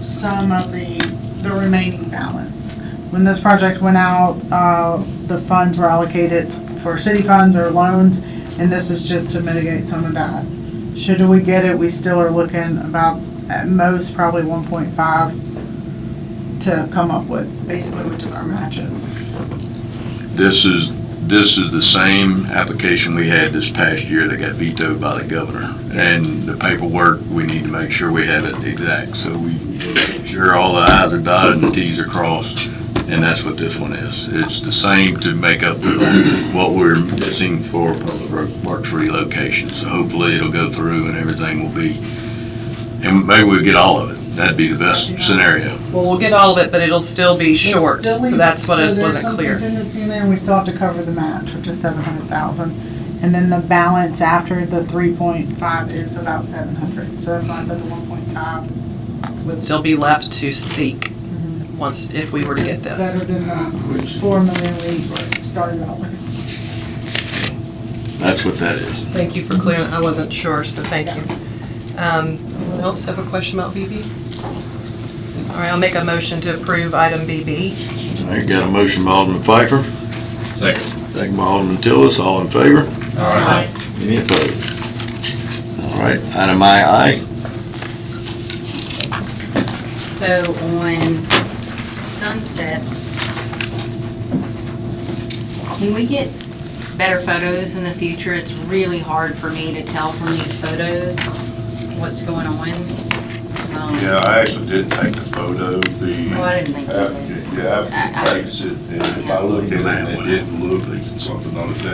some of the remaining balance. When this project went out, the funds were allocated for city funds or loans, and this is just to mitigate some of that. Should we get it, we still are looking about, at most, probably 1.5 to come up with, basically, which is our matches. This is the same application we had this past year that got vetoed by the governor. And the paperwork, we need to make sure we have it exact, so we make sure all the i's are dotted and the t's are crossed. And that's what this one is. It's the same to make up what we're missing for Public Works relocation. So hopefully it'll go through and everything will be, and maybe we'll get all of it. That'd be the best scenario. Well, we'll get all of it, but it'll still be short, so that's what wasn't clear. There's some contingency in there, and we still have to cover the match, which is 700,000. And then the balance after the 3.5 is about 700. So that's why I said the 1.5 Would still be left to seek, once, if we were to get this. better than the 4 million we started out with. That's what that is. Thank you for clearing, I wasn't sure, so thank you. Anyone else have a question about BB? All right, I'll make a motion to approve item BB. All right, got a motion by Alderman Pfeiffer, Second. second by Alderman Tillis, all in favor? Aye. Any opposed? All right, item II. So on Sunset, can we get better photos in the future? It's really hard for me to tell from these photos what's going on. Yeah, I actually didn't take the photo, Oh, I didn't think you did. the applicant takes it, and if I look at it and it didn't look like something on it,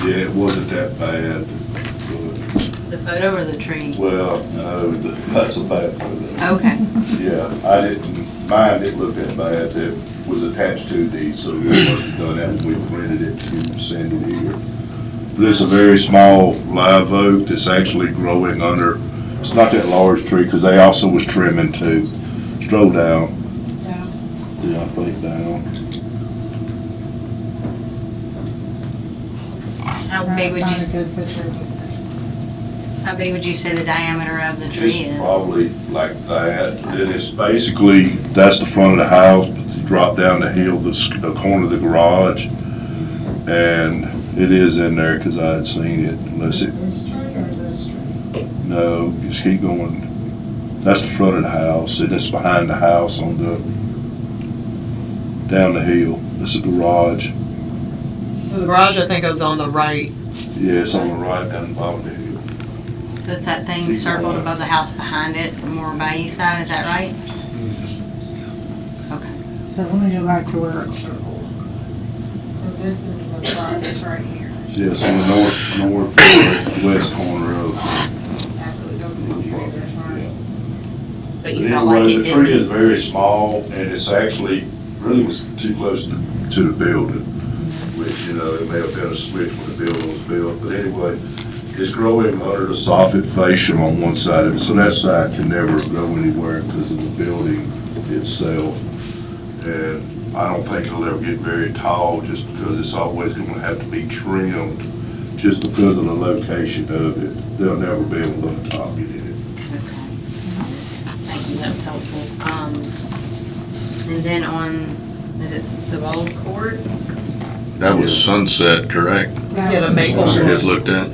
yeah, it wasn't that bad. The photo or the tree? Well, no, that's a bad photo. Okay. Yeah, mine didn't look that bad, that was attached to these, so we must have done that when we printed it to send it here. But it's a very small live oak that's actually growing under, it's not that large tree, because they also was trimming too. Stroll down. Yeah, I think down. How big would you, how big would you say the diameter of the tree It's is? probably like that. And it's basically, that's the front of the house, but you drop down the hill, the corner of the garage. And it is in there because I had seen it, unless it, This tree or this tree? no, just keep going. That's the front of the house, and it's behind the house on down the hill. This is the garage. The garage, I think, was on the right. Yeah, it's on the right down the bottom of the hill. So it's that thing circled above the house behind it, more by east side, is that right? Okay. So let me go back to where it's circled. So this is the front, it's right here. Yeah, it's on the northwest corner of. That really doesn't help you either, sorry. But you felt like Anyway, it the tree didn't. is very small, and it's actually, really was too close to the building, which, it may have been a switch when the building was built, but anyway, It's growing under the soffit fascium on one side of it, so that side can never go anywhere because of the building itself. And I don't think it'll ever get very tall just because it's always gonna have to be trimmed just because of the location of it. They'll never be able to put a top in it. Thank you, that was helpful. And then on, is it Savone Court? That was Sunset, correct? Yeah, the maple. I just looked at.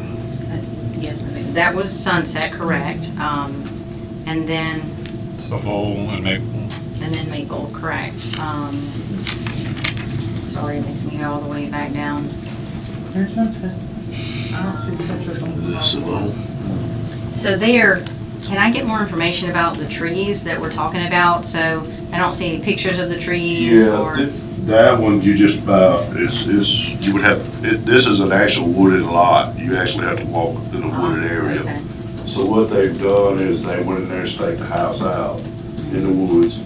Yes, that was Sunset, correct. And then, Savoy and Maple. and then Maple, correct. Sorry, it makes me go all the way back down. There's no test. I don't see pictures on the Savone. So there, can I get more information about the trees that we're talking about? So I don't see any pictures of the trees or. That one, you just about, you would have, this is an actual wooded lot. You actually have to walk in a wooded area. Okay. So what they've done is they went in there and staked the house out in the woods.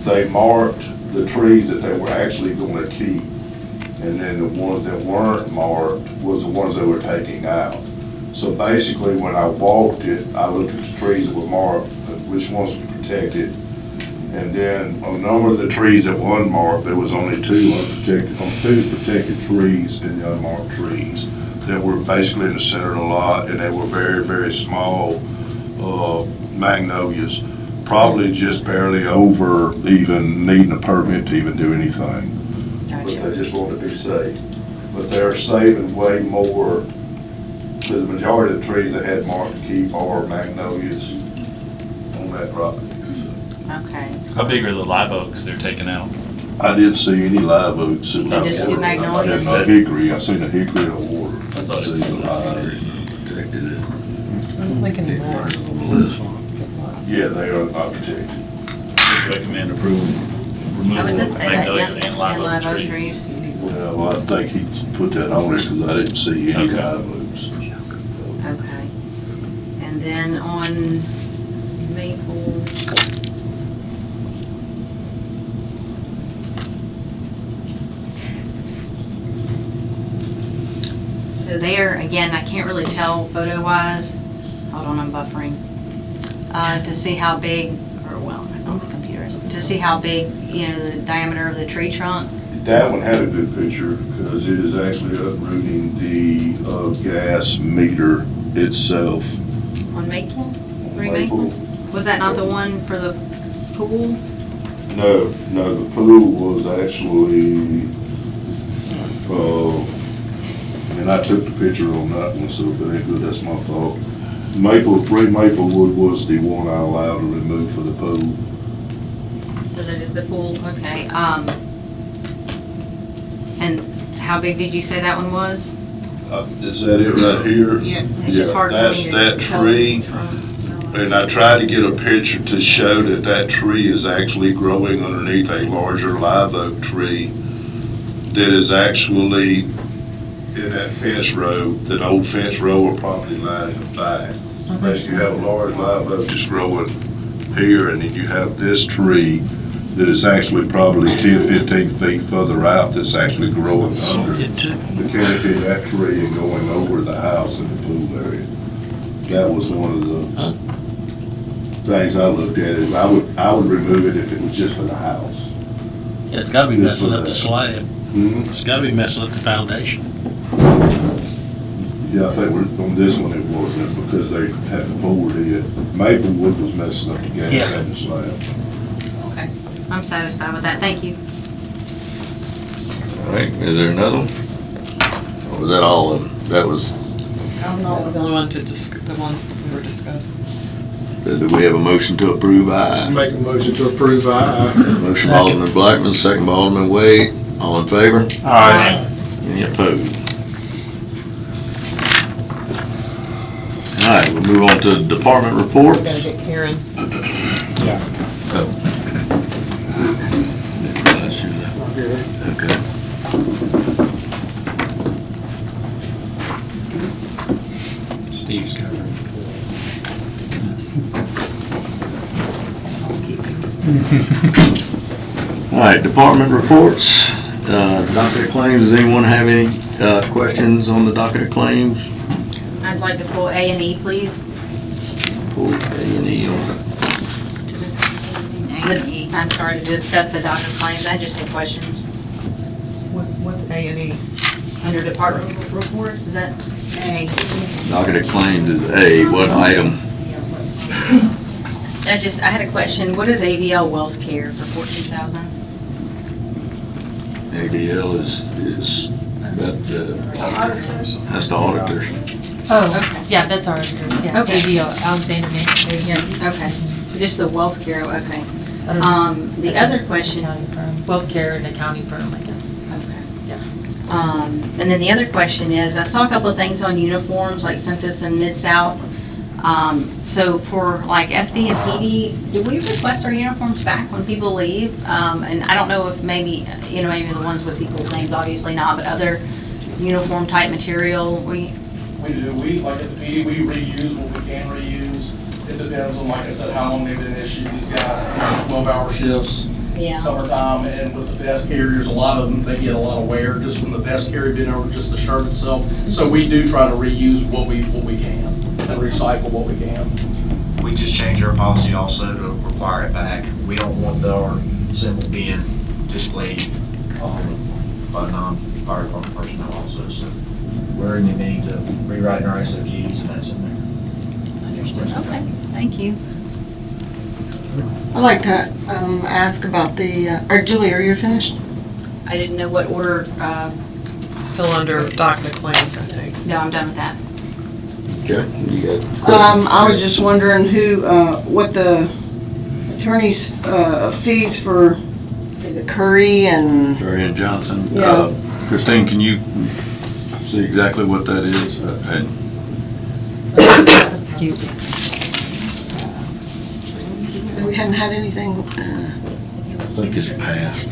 They marked the trees that they were actually gonna keep. And then the ones that weren't marked was the ones they were taking out. So basically, when I walked it, I looked at the trees that were marked, which ones were protected. And then on a number of the trees that were unmarked, there was only two protected trees in the unmarked trees that were basically in the center of the lot, and they were very, very small magnolias, probably just barely over even needing a permit to even do anything. But they just want to be safe. But they're saving way more, because the majority of the trees they had marked to keep are magnolias on that property. Okay. How big are the live oaks they're taking out? I didn't see any live oaks in So that just two water. magnolias? I didn't know hickory, I seen a hickory in the water. I thought it Seen the was. live. I don't think anymore. Yeah, they are not protected. Recommend approval, removal I would of just say that, magnolia yeah, and live oak trees. Well, I think he put that on there because I didn't see any Okay. live oaks. Okay. And then on Maple. So there, again, I can't really tell photo-wise. Hold on, I'm buffering. To see how big, or well, on the computers, to see how big, you know, the diameter of the tree trunk. That one had a good picture because it is actually uprooting the gas meter itself. On Maple? Three Maple. Maples? Was that not the one for the pool? No, the pool was actually, and I took the picture on that one, so if it ain't good, that's my fault. Maplewood was the one I allowed to remove for the pool. So that is the pool, okay. And how big did you say that one was? Is that it right here? Yes. It's just Yeah, hard for that's me to that tell tree. from- And I tried to get a picture to show that that tree is actually growing underneath a larger live oak tree that is actually in that fence row, that old fence row or property line in the back. Basically, you have a large live oak just growing here, and then you have this tree that is actually probably 10, 15 feet further out that's actually growing under the canopy of that tree and going over the house in the pool area. That was one of the things I looked at, is I would remove it if it was just for the house. Yeah, it's gotta be Just messing for up the that. slab. Mhm. It's gotta be messing up the foundation. Yeah, I think on this one it wasn't because they had to pour it in. Maplewood was messing up the gas Yeah. and the slab. Okay, I'm satisfied with that, thank you. All right, is there another one? Or was that all of them? That was, That was the only one to the ones we were discussing. do we have a motion to approve? Aye. Make a motion to approve, Motion by Alderman Blackman, second by Alderman Wade. All in favor? Aye. Any opposed? All right, we'll move on to department report. Gotta get Karen. Okay. Steve's got it. All right, department reports. Docket of claims, does anyone have any questions on the docket of claims? I I'd like to pull A&E, please. Pull A&E on A&E. I'm sorry, to discuss the docket claims. I just have questions. What's A&E? Under department reports, is that A? docket of claims is A, what item? I had a question. What is AVL Wealth Care for $14,000? ABL is, that's the auditors. Oh, yeah, that's ours, yeah, Okay. ABO, Alexander Mann. Yeah, okay. Just the wealth care, okay. I don't know. The other question. Accounting firm, wealth care and accounting firm, I guess. Okay. Yeah. And then the other question is, I saw a couple of things on uniforms, like Centus and Mid-South. So for like FD and PD, do we request our uniforms back when people leave? And I don't know if maybe the ones with people's names, obviously not, but other uniform type material, We do, like at the PD, we reuse what we can reuse. It depends on, like I said, how long they've been issued. These guys, 12-hour shifts, Yeah. summertime, and with the vest carriers, a lot of them, they get a lot of wear just from the vest carrier being over just the shirt itself. So we do try to reuse what we can and recycle what we can. We just changed our policy also to require it back. We don't want our symbol being displayed by non-fire department personnel also, so we're in the means of rewriting our SOGs, and that's in there. Okay, thank you. I'd like to ask about or Julie, are you finished? I didn't know what order, Still under docket of claims, I think. no, I'm done with that. Okay, you got. I was just wondering what the attorney's fees for, is it Curry and? Curry and Johnson. Yeah. Christine, can you see exactly what that is? Excuse me. We hadn't had anything, I think it's passed.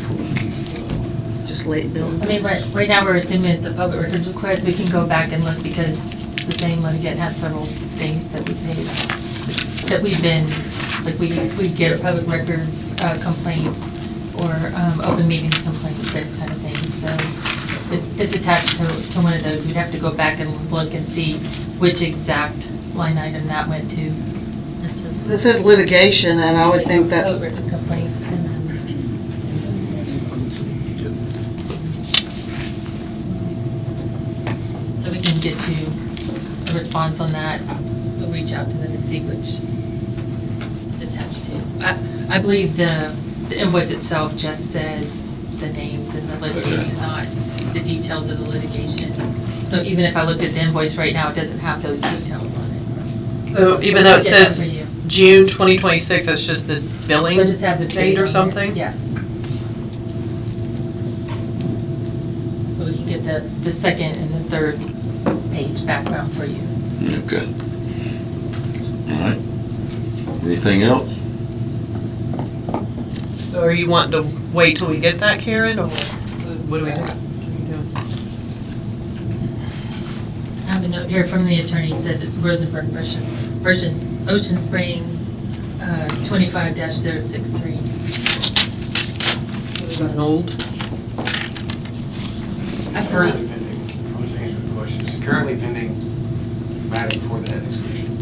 it's just late billing. I mean, right now, we're assuming it's a public records request, we can go back and look, because the same litigant had several things that we paid, that we've been, like, we get a public records complaint, or open meetings complaint, those kind of things, so it's attached to one of those. We'd have to go back and look and see which exact line item that went to. This is litigation, and I would think that, Public records complaint, and then. So we can get you a response on that. We'll reach out to them and see which it's attached to. I believe the invoice itself just says the names and the litigation, not the details of the litigation. So even if I looked at the invoice right now, it doesn't have those details on it. So even though it says June 2026, that's just the billing We'll just have the date or something? Yes. But we can get the second and the third page background for you. Okay. All right. Anything else? So are you wanting to wait till we get that, Karen, or what do we do? I have a note here from the attorney, says it's Rosenberg version Ocean Springs, 25-063. Is that an old? It's currently pending. I was answering the question. It's currently pending matter before the ethics commission.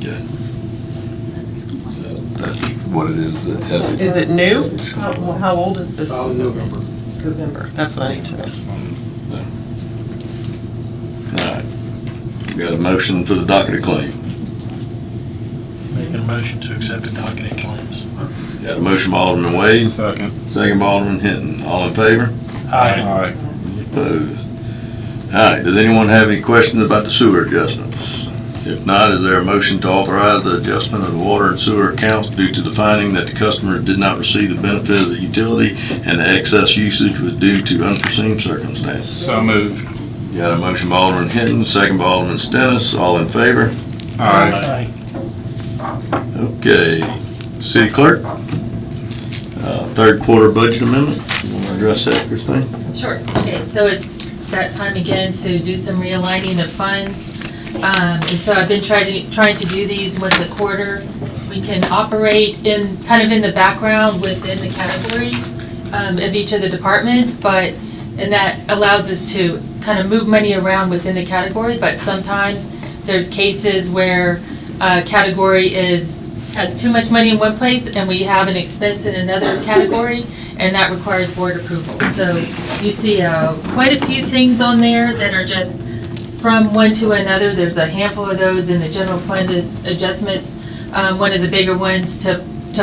Yeah. That's what it is. Is it new? How old is this? Filed in November. November, that's what I need to know. All right. We got a motion for the docket of claim. Making a motion to accept the docket of claims. Got a motion by Alderman Wade. Second. Second by Alderman Hinton. All in favor? Aye. Opposed? All right, does anyone have any questions about the sewer adjustments? If not, is there a motion to authorize the adjustment of the water and sewer accounts due to the finding that the customer did not receive the benefit of the utility and the excess usage was due to unforeseen circumstances? So moved. Got a motion by Alderman Hinton, second by Alderman Stennis. All in favor? Aye. Okay, City Clerk, third quarter budget amendment. You want to address that, Christine? Sure, okay, so it's that time again to do some realigning of funds. And so I've been trying to do these once a quarter. We can operate kind of in the background within the categories of each of the departments, and that allows us to kind of move money around within the category, but sometimes there's cases where a category has too much money in one place and we have an expense in another category, and that requires board approval. So you see quite a few things on there that are just from one to another. There's a handful of those in the general fund adjustments. One of the bigger ones to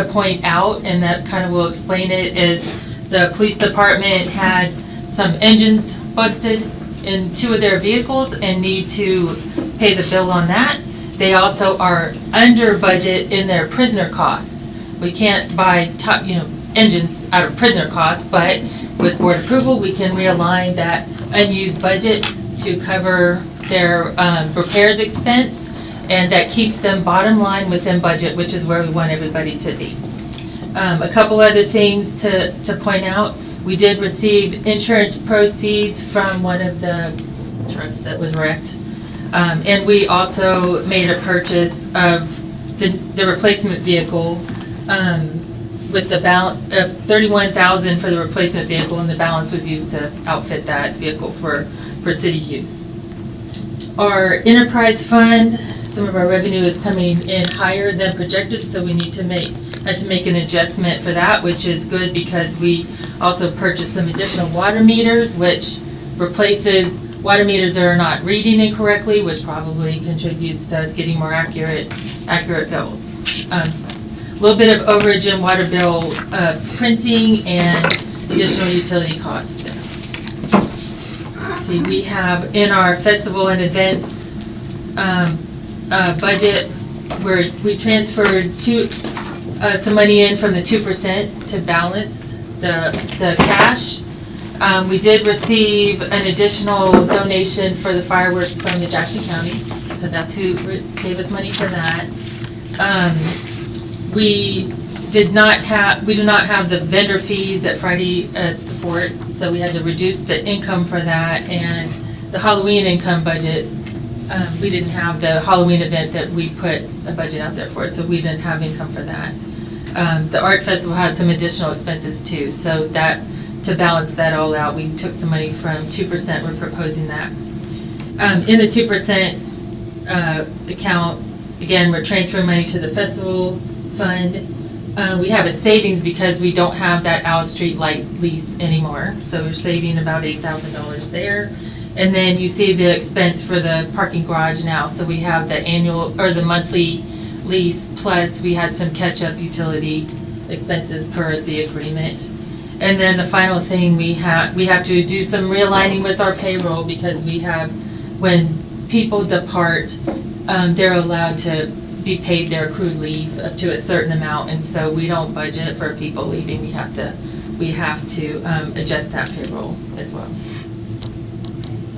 point out, and that kind of will explain it, is the police department had some engines busted in 2 of their vehicles and need to pay the bill on that. They also are under budget in their prisoner costs. We can't buy engines out of prisoner costs, but with board approval, we can realign that unused budget to cover their repairs expense, and that keeps them bottom line within budget, which is where we want everybody to be. A couple other things to point out. We did receive insurance proceeds from one of the trucks that was wrecked. And we also made a purchase of the replacement vehicle with the balance of $31,000 for the replacement vehicle, and the balance was used to outfit that vehicle for city use. Our enterprise fund, some of our revenue is coming in higher than projected, so we need to had to make an adjustment for that, which is good because we also purchased some additional water meters, which replaces water meters that are not reading incorrectly, which probably contributes to us getting more accurate bills. A little bit of overage in water bill printing and additional utility costs there. Let's see, we have in our festival and events budget where we transferred some money in from the 2% to balance the cash. We did receive an additional donation for the fireworks from the Jackson County, so that's who gave us money for that. We do not have the vendor fees at Friday at the Fort, so we had to reduce the income for that, and the Halloween income budget. We didn't have the Halloween event that we put a budget out there for, so we didn't have income for that. The art festival had some additional expenses too, so that, to balance that all out, we took some money from 2%, we're proposing that. In the 2% account, again, we're transferring money to the festival fund. We have a savings because we don't have that Owl Street light lease anymore, so we're saving about $8,000 there. And then you see the expense for the parking garage now, so we have the annual, or the monthly lease, plus we had some catch-up utility expenses per the agreement. And then the final thing, we have to do some realigning with our payroll because we have, when people depart, they're allowed to be paid their accrued leave up to a certain amount, and so we don't budget for people leaving. We have to adjust that payroll as well.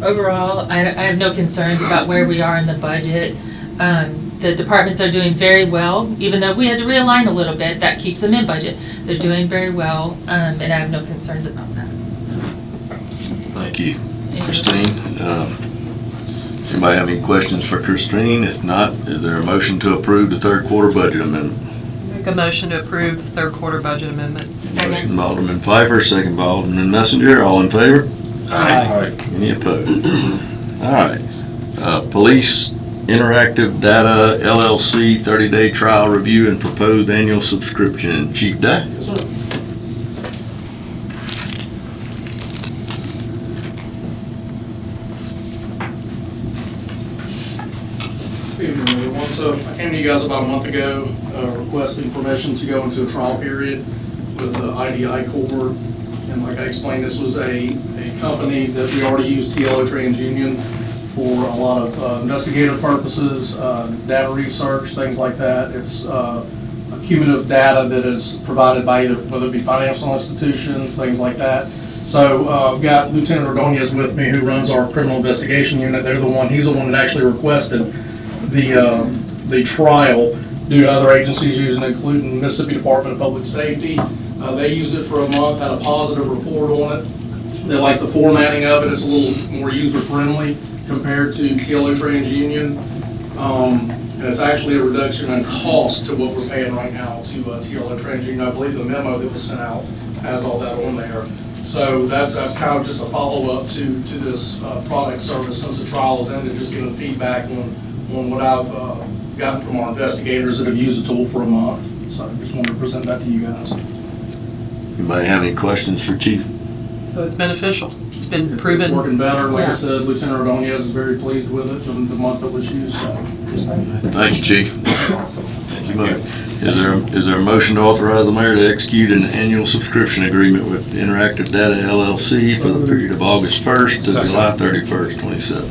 Overall, I have no concerns about where we are in the budget. The departments are doing very well, even though we had to realign a little bit, that keeps them in budget. They're doing very well, and I have no concerns about that. Thank you, Christine. Anybody have any questions for Christine? If not, is there a motion to approve the third quarter budget amendment? Make a motion to approve third quarter budget amendment. Motion by Alderman Pfeiffer, second by Alderman Messenger. All in favor? Aye. Any opposed? All right. Police Interactive Data LLC 30-day trial review and proposed annual subscription. Chief Day? Yes, sir. I came to you guys about a month ago requesting permission to go into a trial period with IDI Corp. And like I explained, this was a company that we already use, TLO TransUnion, for a lot of investigative purposes, data research, things like that. It's cumulative data that is provided by either, whether it be financial institutions, things like that. So I've got Lieutenant Ordonez with me, who runs our criminal investigation unit. He's the one that actually requested the trial due to other agencies using it, including Mississippi Department of Public Safety. They used it for a month, had a positive report on it. They like the formatting of it. It's a little more user-friendly compared to TLO TransUnion. And it's actually a reduction in cost to what we're paying right now to TLO TransUnion. I believe the memo that was sent out has all that on there. So that's kind of just a follow-up to this product service since the trial is ended, just giving feedback on on what I've gotten from our investigators that have used the tool for a month. So I just wanted to present that to you guys. Anybody have any questions for Chief? So it's beneficial. It's been It's proven. working better. Like I Yeah. said, Lieutenant Ordonez is very pleased with it, the month that was used, so. Thank you, Chief. Thank you much. Is there a motion to authorize the mayor to execute an annual subscription agreement with Interactive Data LLC for the period of August 1st to July 31st, 27?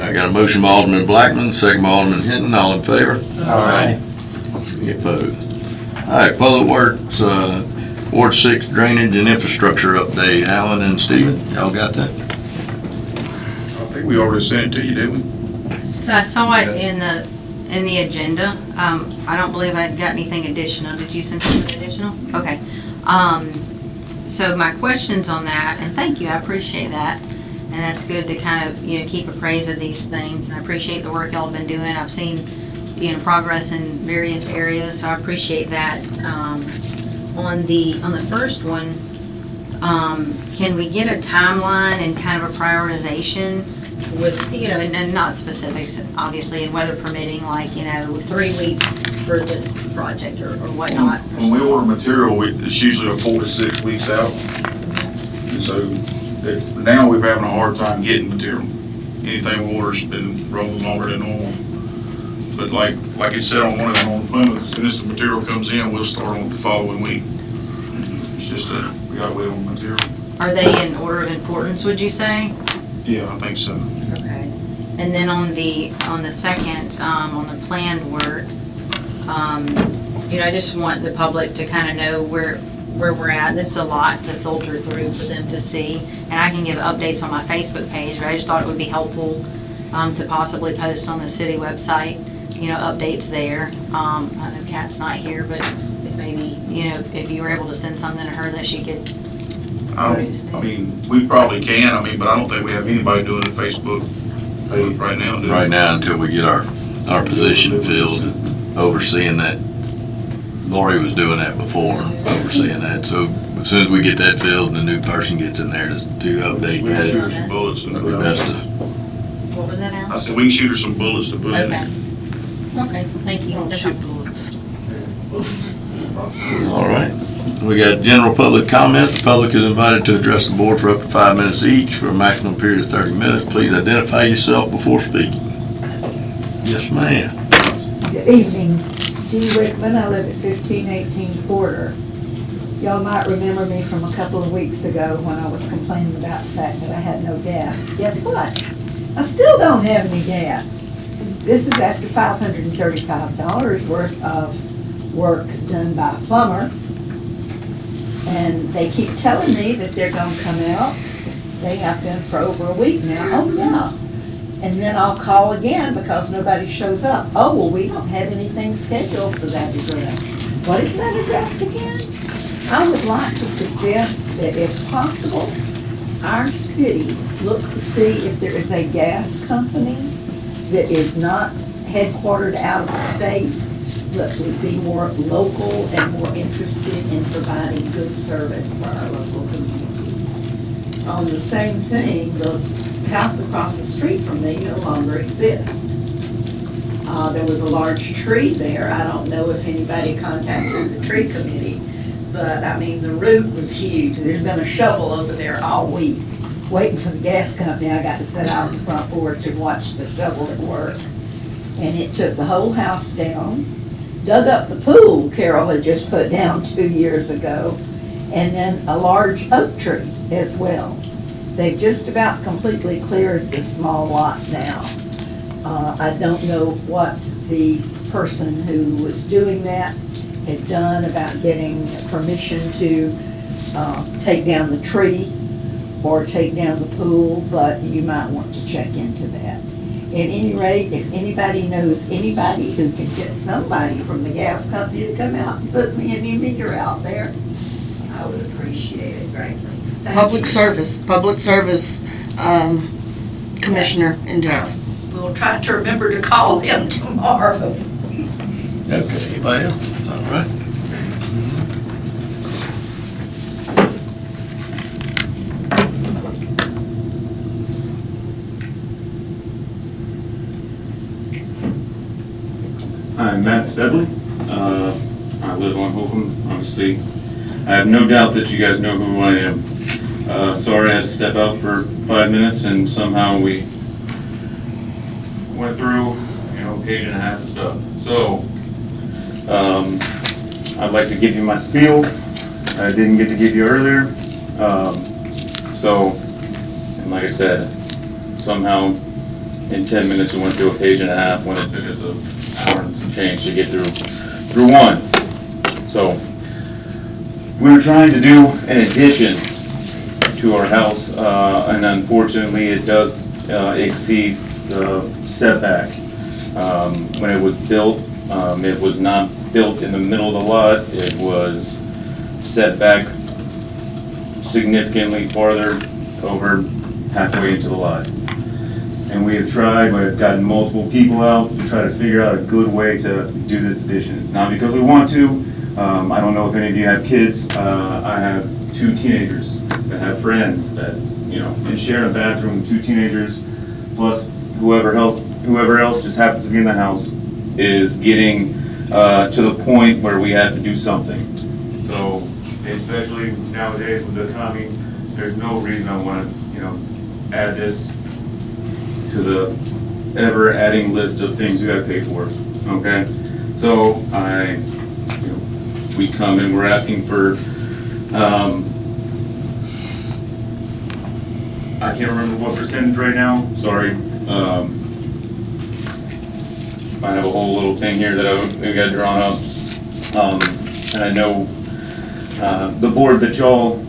I got a motion by Alderman Blackman, second by Alderman Hinton. All in favor? Aye. Any opposed? All right, Public Works, Ward 6 Drainage and Infrastructure Update. Alan and Stephen, y'all got that? I think we already sent it to you, didn't we? So I saw it in the agenda. I don't believe I'd got anything additional. Did you send something additional? Okay. So my questions on that, and thank you, I appreciate that. And that's good to kind of, keep appraise of these things. And I appreciate the work y'all have been doing. I've seen, progress in various areas, so I appreciate that. On the first one, can we get a timeline and kind of a prioritization with, and not specifics, obviously, and weather permitting, like, 3 weeks for this project or whatnot? When we order material, it's usually 4 to 6 weeks out. And so now we're having a hard time getting material. Anything we order's been rolling longer than normal. But like it said on one of them on Plymouth, as soon as the material comes in, we'll start on the following week. It's just we gotta wait on the material. Are they in order of importance, would you say? Yeah, I think so. Okay. And then on the second, on the planned work, I just want the public to kind of know where we're at. This is a lot to filter through for them to see. And I can give updates on my Facebook page, but I just thought it would be helpful to possibly post on the city website, updates there. I know Kat's not here, but if maybe, if you were able to send something to her that she could. We probably can, but I don't think we have anybody doing a Facebook page right now, do we? Right now, until we get our position filled, overseeing that. Lori was doing that before, overseeing that. So as soon as we get that filled and the new person gets in there to update We can shoot her that, some bullets and it'd be best to. What was that, Al? I said we can shoot her some bullets to put in there. Okay, thank you. That's helpful. All right. We got general public comment. The public is invited to address the board for up to 5 minutes each for a maximum period of 30 minutes. Please identify yourself before speaking. Yes, ma'am. Good evening. Dee Wickman, I live at 1518 Porter. Y'all might remember me from a couple of weeks ago when I was complaining about the fact that I had no gas. Guess what? I still don't have any gas. This is after $535 worth of work done by a plumber. And they keep telling me that they're gonna come out. They have been for over a week now. Oh, yeah. And then I'll call again because nobody shows up. Oh, well, we don't have anything scheduled for that address. What is that address again? I would like to suggest that if possible, our city look to see if there is a gas company that is not headquartered out of the state, but would be more local and more interested in providing good service for our local community. On the same thing, the house across the street from me no longer exists. There was a large tree there. I don't know if anybody contacted the tree committee, but the root was huge. There's been a shovel over there all week, waiting for the gas company. I got to sit out on the front porch and watch the shovel at work. And it took the whole house down, dug up the pool Carol had just put down 2 years ago, and then a large oak tree as well. They've just about completely cleared the small lot now. I don't know what the person who was doing that had done about getting permission to take down the tree or take down the pool, but you might want to check into that. At any rate, if anybody knows anybody who can get somebody from the gas company to come out and put me a new meter out there, I would appreciate it greatly. Thank Public you. service, commissioner in Jackson. We'll try to remember to call him tomorrow. Okay, well, all right. Matt Steadley. I live on Holcomb, obviously. I have no doubt that you guys know who I am. Sorry I had to step out for 5 minutes and somehow we went through, page and a half of stuff. So, I'd like to give you my spiel. I didn't get to give you earlier. And like I said, somehow in 10 minutes we went through a page and a half when it took us an hour and some change to get through one. So, we were trying to do an addition to our house, and unfortunately it does exceed the setback. When it was built, it was not built in the middle of the lot. It was set back significantly farther, over halfway into the lot. And we have tried, but have gotten multiple people out to try to figure out a good way to do this addition. It's not because we want to. I don't know if any of you have kids. I have 2 teenagers that have friends that, and share a bathroom. 2 teenagers plus whoever else just happens to be in the house is getting to the point where we have to do something. So, especially nowadays with the economy, there's no reason I want to, add this to the ever-adding list of things we got to pay for. Okay, so we come and we're asking for. I can't remember what percentage right now. Sorry. I have a whole little thing here that we got drawn up, and I know the board that y'all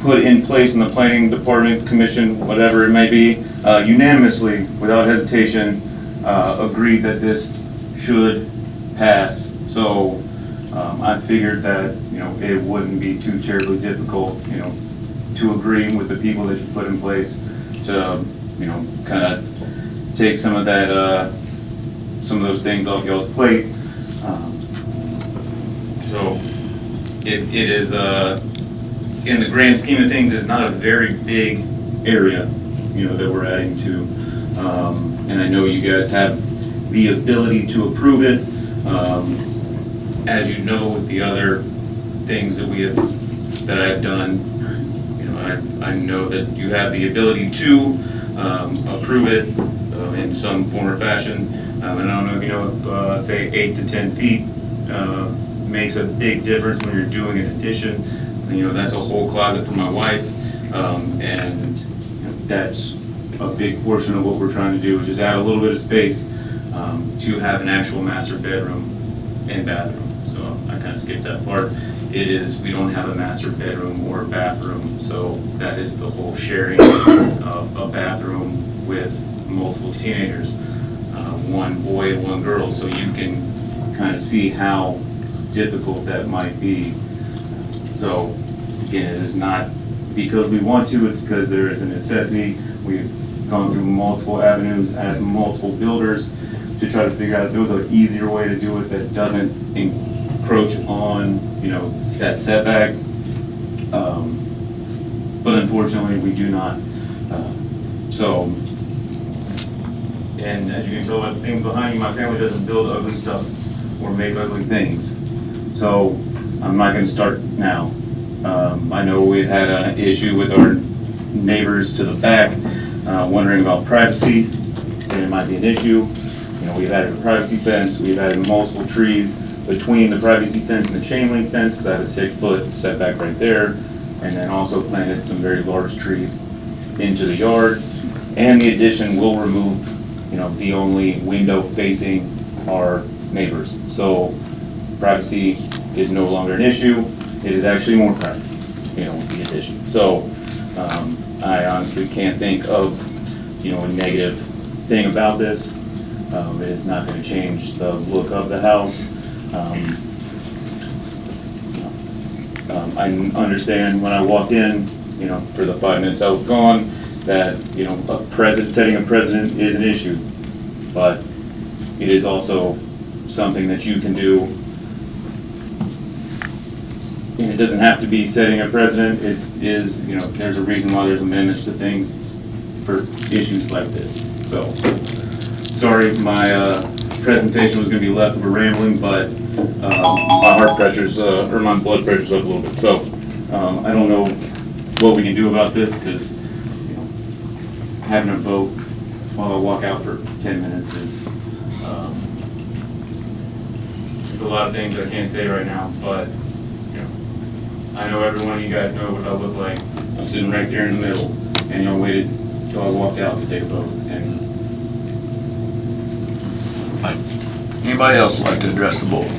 put in place in the planning department, commission, whatever it may be, unanimously, without hesitation, agreed that this should pass. So I figured that it wouldn't be too terribly difficult, to agree with the people that you put in place to kind of take some of that, some of those things off y'all's plate. So it is, in the grand scheme of things, is not a very big area, that we're adding to. And I know you guys have the ability to approve it. As you know, with the other things that I have done, I know that you have the ability to approve it in some form or fashion. And I don't know if you know, say 8 to 10 feet makes a big difference when you're doing an addition. That's a whole closet for my wife, and that's a big portion of what we're trying to do, is just add a little bit of space to have an actual master bedroom and bathroom. So I kind of skipped that part. We don't have a master bedroom or bathroom, so that is the whole sharing of a bathroom with multiple teenagers, one boy and one girl, so you can kind of see how difficult that might be. So again, it is not because we want to, it's because there is a necessity. We've gone through multiple avenues as multiple builders to try to figure out if there was an easier way to do it that doesn't encroach on, that setback. But unfortunately, we do not. And as you can tell by the things behind you, my family doesn't build ugly stuff or make ugly things. So I'm not going to start now. I know we've had an issue with our neighbors to the back, wondering about privacy, and it might be an issue. We've added a privacy fence, we've added multiple trees between the privacy fence and the chain link fence, because I have a 6-foot setback right there, and then also planted some very large trees into the yard. And the addition will remove, the only window facing our neighbors. So privacy is no longer an issue. It is actually more private, with the addition. So I honestly can't think of, a negative thing about this. It is not going to change the look of the house. I understand when I walked in, for the 5 minutes I was gone, that, setting a precedent is an issue. But it is also something that you can do. And it doesn't have to be setting a precedent. It is, there's a reason why there's amendments to things for issues like this. So, sorry, my presentation was gonna be less of a rambling, but my heart pressure's, or my blood pressure's up a little bit. So I don't know what we can do about this, because having a vote while I walk out for 10 minutes is, it's a lot of things I can't say right now, but I know every one of you guys know what I look like. I'm sitting right there in the middle, and y'all waited till I walked out to take a vote. And Anybody else like to address the board?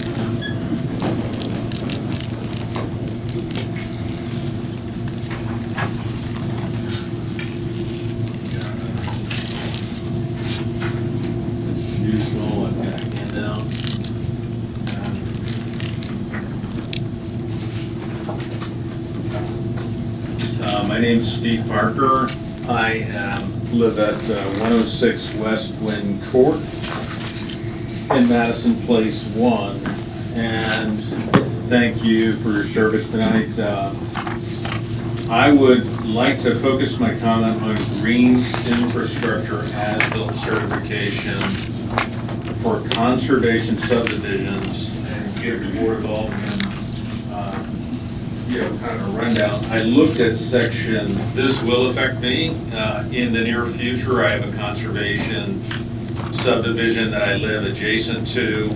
Usual, I've got a handout. My name's Steve Parker. I live at 106 West Wind Court in Madison Place 1. And thank you for your service tonight. I would like to focus my comment on green infrastructure as-built certification for conservation subdivisions, and give the Board of Aldermen kind of a rundown. I looked at section, this will affect me in the near future. I have a conservation subdivision that I live adjacent to.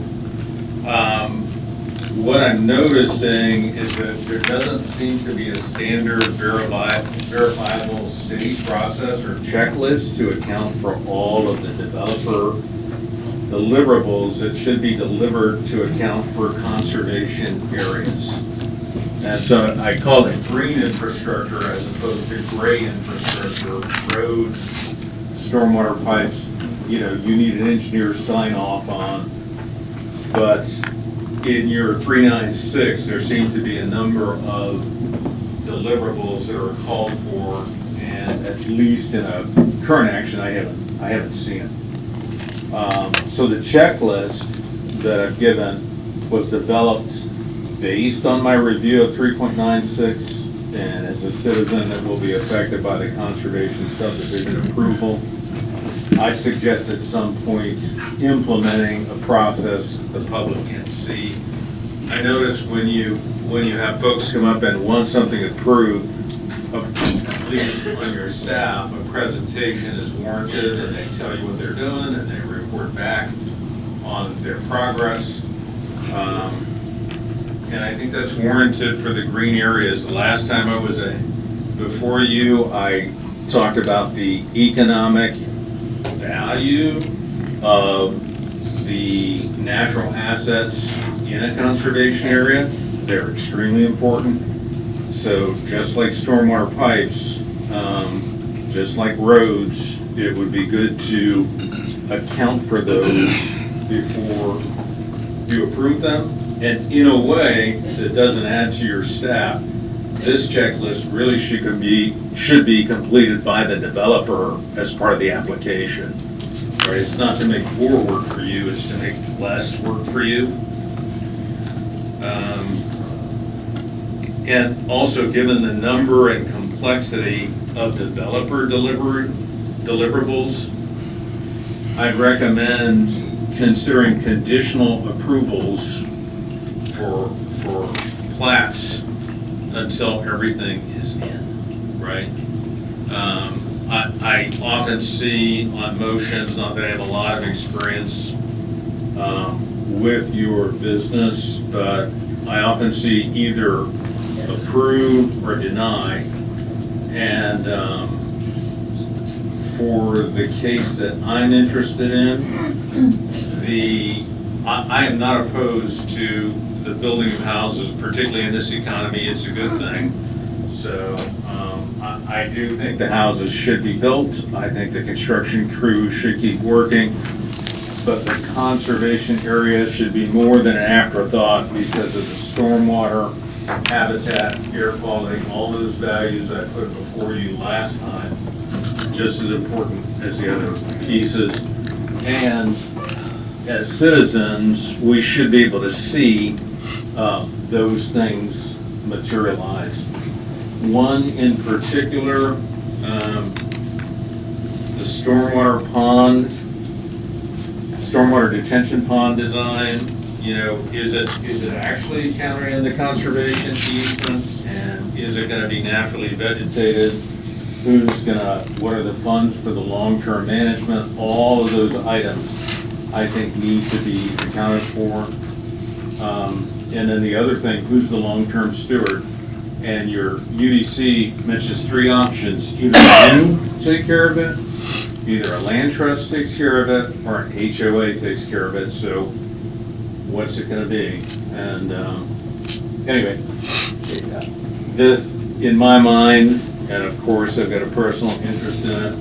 What I'm noticing is that there doesn't seem to be a standard verifiable city process or checklist to account for all of the developer deliverables that should be delivered to account for conservation areas. And so I call it green infrastructure as opposed to gray infrastructure, roads, stormwater pipes, you need an engineer's sign off on. But in your 396, there seem to be a number of deliverables that are called for, and at least in a current action, I haven't seen it. So the checklist that I've given was developed based on my review of 3.96, and as a citizen that will be affected by the conservation subdivision approval, I suggest at some point implementing a process the public can see. I notice when you have folks come up and want something approved, at least on your staff, a presentation is warranted, and they tell you what they're doing, and they report back on their progress. And I think that's warranted for the green areas. The last time I was before you, I talked about the economic value of the natural assets in a conservation area. They're extremely important. So just like stormwater pipes, just like roads, it would be good to account for those before you approve them. And in a way that doesn't add to your staff, this checklist really should be completed by the developer as part of the application. Right? It's not to make more work for you, it's to make less work for you. And also, given the number and complexity of developer deliverables, I'd recommend considering conditional approvals for plats until everything is in, right? I often see on motions, not that I have a lot of experience with your business, but I often see either approve or deny. And for the case that I'm interested in, I am not opposed to the building of houses, particularly in this economy. It's a good thing. So I do think the houses should be built. I think the construction crew should keep working. But the conservation area should be more than an afterthought because of the stormwater, habitat, air quality, all those values I put before you last time, just as important as the other pieces. And as citizens, we should be able to see those things materialize. One in particular, the stormwater pond stormwater detention pond design, is it actually encountering the conservation easements? And is it gonna be naturally vegetated? What are the funds for the long-term management? All of those items, I think, need to be accounted for. And then the other thing, who's the long-term steward? And your UDC mentions 3 options. Either you take care of it, either a land trust takes care of it, or an HOA takes care of it. So what's it gonna be? And anyway, this, in my mind, and of course I've got a personal interest in it,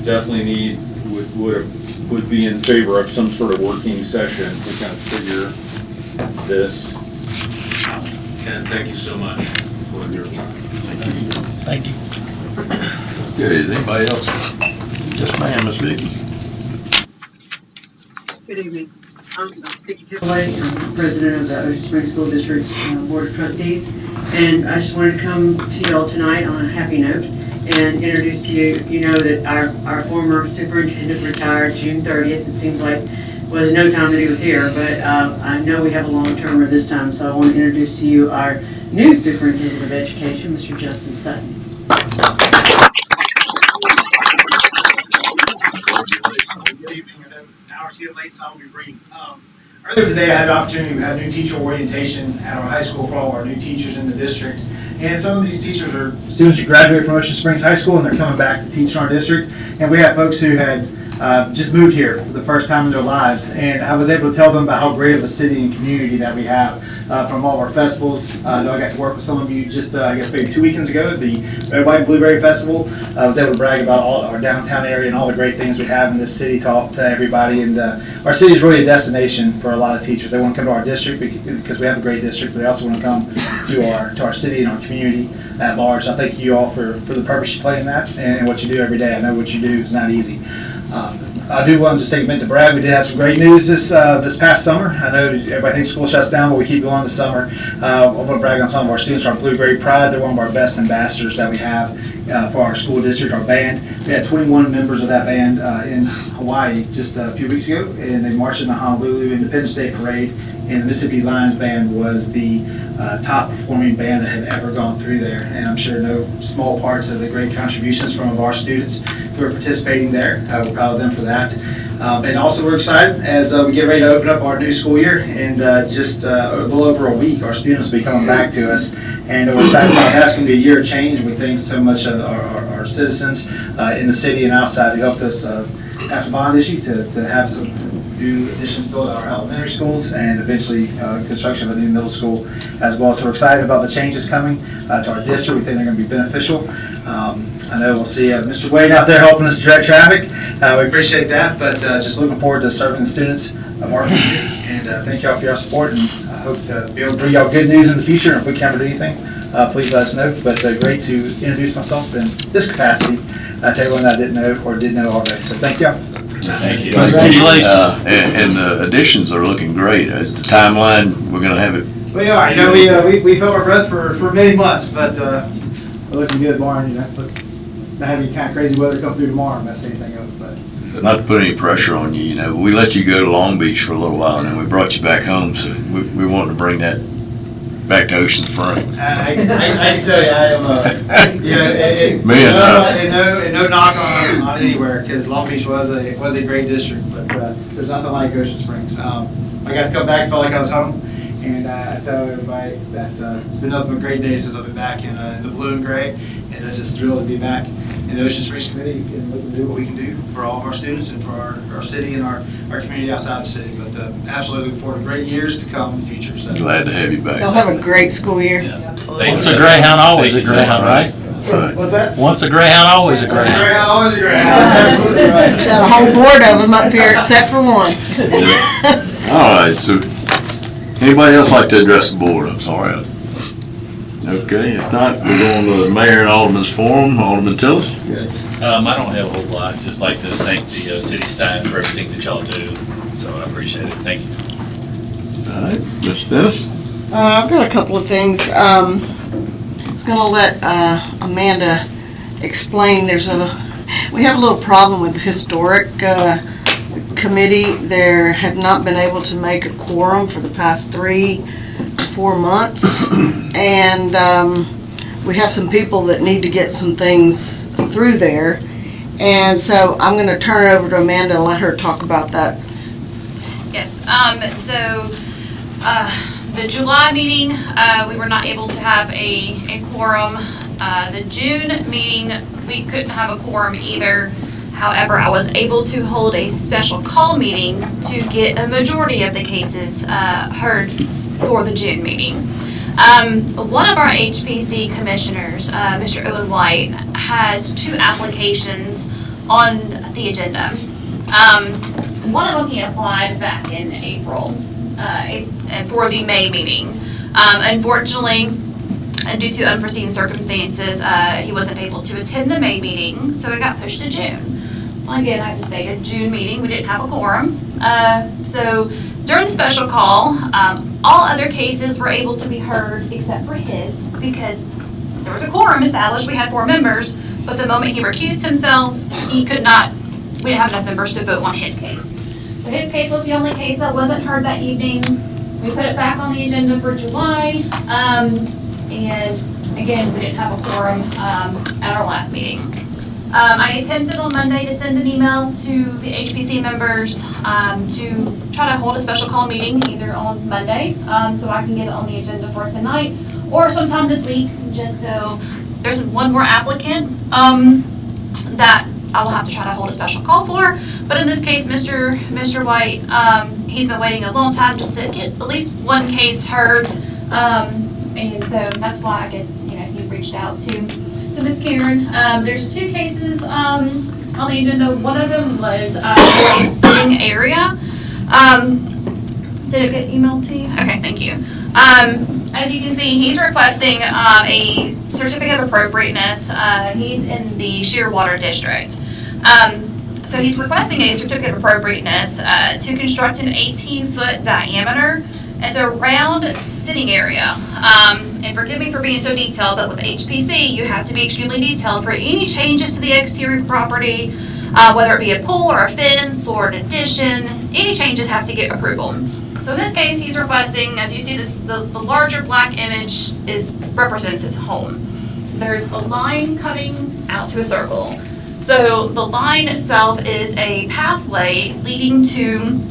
definitely would be in favor of some sort of working session to kind of figure this. And thank you so much for your time. Thank you. Okay, is anybody else? Yes, ma'am, Miss Vicky. Good evening. I'm Vicki Dillaway. I'm president of the Ocean Springs School District Board of Trustees. And I just wanted to come to y'all tonight on a happy note and introduce to you, you know that our former superintendent retired June 30th. It seems like it was no time that he was here, but I know we have a long-termer this time, so I want to introduce to you our new superintendent of education, Mr. Justin Sutton. Earlier today, I had the opportunity, we had new teacher orientation at our high school for all our new teachers in the district. And some of these teachers are students who graduated from Ocean Springs High School and they're coming back to teach in our district. And we have folks who had just moved here for the first time in their lives. And I was able to tell them about how great of a city and community that we have from all of our festivals. I know I got to work with some of you just, I guess, maybe 2 weekends ago at the Red, White, and Blueberry Festival. I was able to brag about all our downtown area and all the great things we have in this city to everybody. And our city is really a destination for a lot of teachers. They want to come to our district because we have a great district, but they also want to come to our city and our community at large. So I thank you all for the purpose you play in that and what you do every day. I know what you do is not easy. I do want to just take a minute to brag. We did have some great news this past summer. I know everybody thinks school shuts down, but we keep going this summer. I want to brag on some of our students. Our Blueberry Pride, they're one of our best ambassadors that we have for our school district, our band. We had 21 members of that band in Hawaii just a few weeks ago, and they marched in the Honolulu Independence Day Parade, and the Mississippi Lions Band was the top performing band that had ever gone through there. And I'm sure no small part to the great contributions from our students who are participating there. We're proud of them for that. And also we're excited as we get ready to open up our new school year. And just a little over a week, our students will be coming back to us. And we're excited about that's going to be a year of change. We thank so much of our citizens in the city and outside who helped us pass a bond issue to have some new additions built at our elementary schools and eventually construction of a new middle school as well. So we're excited about the changes coming to our district. We think they're going to be beneficial. I know we'll see Mr. Wade out there helping us direct traffic. We appreciate that, but just looking forward to serving the students of our community. And thank y'all for your support, and I hope to be able to bring y'all good news in the future. And if we can't do anything, please let us know. But great to introduce myself in this capacity to everyone that I didn't know or did know already. So thank y'all. Thank you. Congratulations. And the additions are looking great. The timeline, we're going to have it. We are. You know, we felt our breath for many months, but we're looking good, Lauren. You know, let's not have any kind of crazy weather come through tomorrow and mess anything up. But not to put any pressure on you, but we let you go to Long Beach for a little while, and then we brought you back home. So we want to bring that back to Ocean Springs. I can tell you, I am, no knock on anywhere, because Long Beach was a great district, but there's nothing like Ocean Springs. I got to come back, felt like I was home, and I tell everybody that it's been nothing but great days since I've been back in the blue and gray, and I'm just thrilled to be back in the Ocean Springs Committee and looking to do what we can do for all of our students and for our city and our community outside the city. But absolutely looking forward to great years to come in the future. So. Glad to have you back. Y'all have a great school year. Absolutely. Once a Greyhound, always a Greyhound, right? What's that? Once a Greyhound, always a Greyhound. Always a Greyhound. That's absolutely right. Got a whole board of them up here except for one. All right, so anybody else like to address the board? I'm sorry. Okay, if not, we're going to the mayor and alderman's forum. Alderman Tillis. I don't have a whole lot. Just like to thank the city staff for everything that y'all do. So I appreciate it. Thank you. All right, Mr. Dennis. I've got a couple of things. I was going to let Amanda explain. We have a little problem with historic committee, there have not been able to make a quorum for the past 3 to 4 months. And we have some people that need to get some things through there. And so I'm going to turn it over to Amanda and let her talk about that. Yes, the July meeting, we were not able to have a quorum. The June meeting, we couldn't have a quorum either. However, I was able to hold a special call meeting to get a majority of the cases heard for the June meeting. One of our HPC commissioners, Mr. Owen White, has 2 applications on the agenda. One of them he applied back in April for the May meeting. Unfortunately, due to unforeseen circumstances, he wasn't able to attend the May meeting, so it got pushed to June. Again, I just stated June meeting, we didn't have a quorum. So during the special call, all other cases were able to be heard except for his, because there was a quorum established, we had 4 members, but the moment he recused himself, we didn't have enough members to vote on his case. So his case was the only case that wasn't heard that evening. We put it back on the agenda for July, and again, we didn't have a quorum at our last meeting. I attempted on Monday to send an email to the HPC members to try to hold a special call meeting either on Monday, so I can get it on the agenda for tonight, or sometime this week, just so there's one more applicant that I will have to try to hold a special call for. But in this case, Mr. White, he's been waiting a long time just to get at least one case heard, and so that's why I guess he reached out to Ms. Karen. There's 2 cases on the agenda. One of them was for a sitting area. Did it get emailed to you? Okay, thank you. As you can see, he's requesting a certificate of appropriateness. He's in the Shearwater district. So he's requesting a certificate of appropriateness to construct an 18-foot diameter as a round sitting area. And forgive me for being so detailed, but with HPC, you have to be extremely detailed for any changes to the exterior property, whether it be a pool or a fence or an addition. Any changes have to get approval. So in this case, he's requesting, as you see, the larger black image represents his home. There's a line coming out to a circle. So the line itself is a pathway leading to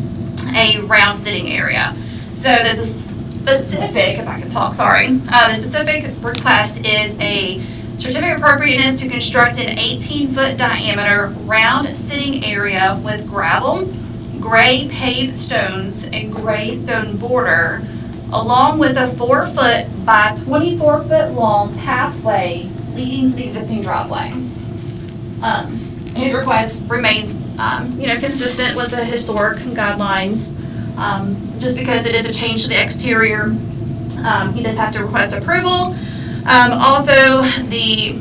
a round sitting area. So the specific, if I can talk, the specific request is a certificate of appropriateness to construct an 18-foot diameter round sitting area with gravel, gray paved stones, and gray stone border, along with a 4-foot by 24-foot long pathway leading to the existing driveway. His request remains, consistent with the historic guidelines. Just because it is a change to the exterior, he does have to request approval. Also, the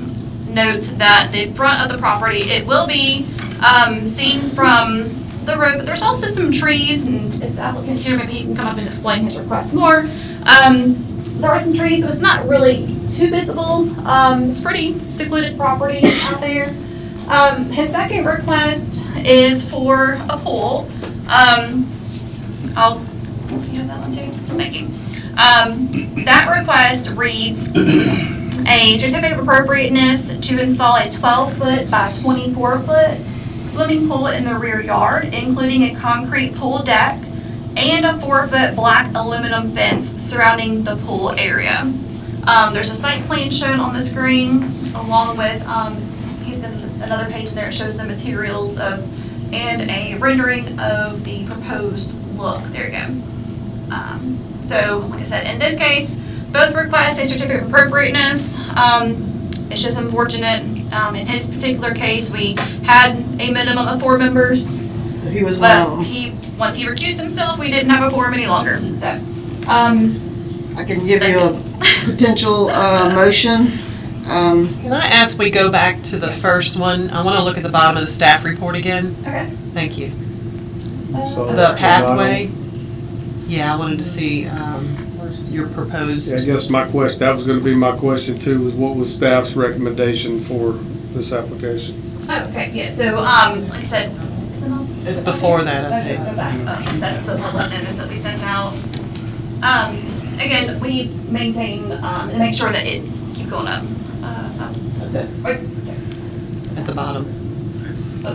note that the front of the property, it will be seen from the road, but there's also some trees, and if the applicant's here, maybe he can come up and explain his request more. There are some trees, so it's not really too visible. It's pretty secluded property out there. His second request is for a pool. You have that one too? Thank you. That request reads, a certificate of appropriateness to install a 12-foot by 24-foot swimming pool in the rear yard, including a concrete pool deck and a 4-foot black aluminum fence surrounding the pool area. There's a site plan shown on the screen, along with, he's got another page there that shows the materials and a rendering of the proposed look. There you go. So, like I said, in this case, both request a certificate of appropriateness. It's just unfortunate. In his particular case, we had a minimum of 4 members. He was one of them. Once he recused himself, we didn't have a quorum any longer. So, I can give you a potential motion. Can I ask we go back to the first one? I want to look at the bottom of the staff report again. Okay. Thank you. So, The pathway. Yeah, I wanted to see your proposed. I guess that was gonna be my question too, was what was staff's recommendation for this application? Oh, okay, yeah, so, like I said, is it on? It's before that, I Okay, think. go back up. That's the public notice that we sent out. Again, we maintain, and make sure that it, keep going up. Up. That's it. Right At the bottom. there. A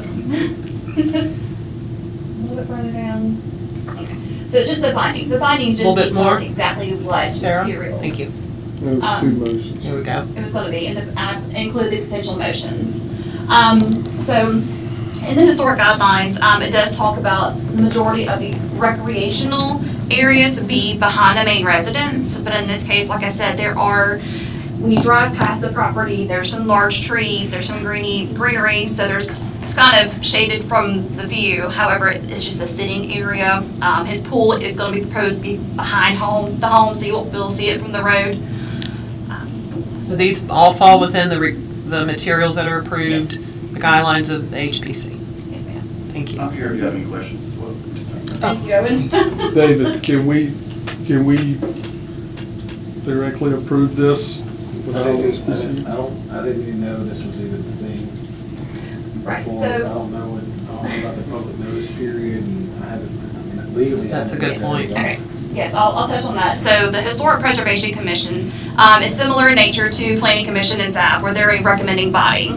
little bit further down. Okay. So just the findings. The findings Little just bit more. detail exactly what Sarah? materials. Thank you. There was two motions. Here we go. It was going to be, and include the potential motions. So in the historic guidelines, it does talk about the majority of the recreational areas be behind the main residence, but in this case, like I said, there are, when you drive past the property, there's some large trees, there's some greenery, so it's kind of shaded from the view. However, it's just a sitting area. His pool is going to be proposed to be behind the home, so you won't be able to see it from the road. So these all fall within the materials that are approved, the guidelines of the HPC. Yes, ma'am. Thank you. I'm here if you have any questions as well. Thank you, Owen. David, can we directly approve this without HPC? I didn't even know this was even a thing. Right, before. so- I don't know about the public notice period, and I mean, legally. That's a good point. Okay, yes, I'll touch on that. So the Historic Preservation Commission is similar in nature to Planning Commission and ZAP, where they're a recommending body.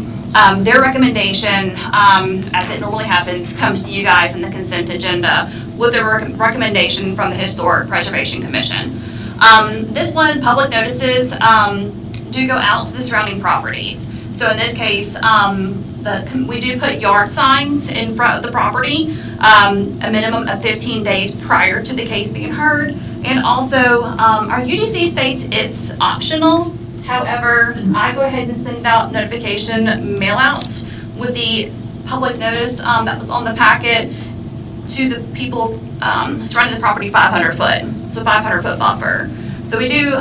Their recommendation, as it normally happens, comes to you guys in the consent agenda with a recommendation from the Historic Preservation Commission. This one, public notices do go out to the surrounding properties. So in this case, we do put yard signs in front of the property, a minimum of 15 days prior to the case being heard. And also, our UDC states it's optional. However, I go ahead and send out notification mail-outs with the public notice that was on the packet to the people surrounding the property 500 foot, so 500 foot buffer. So we do,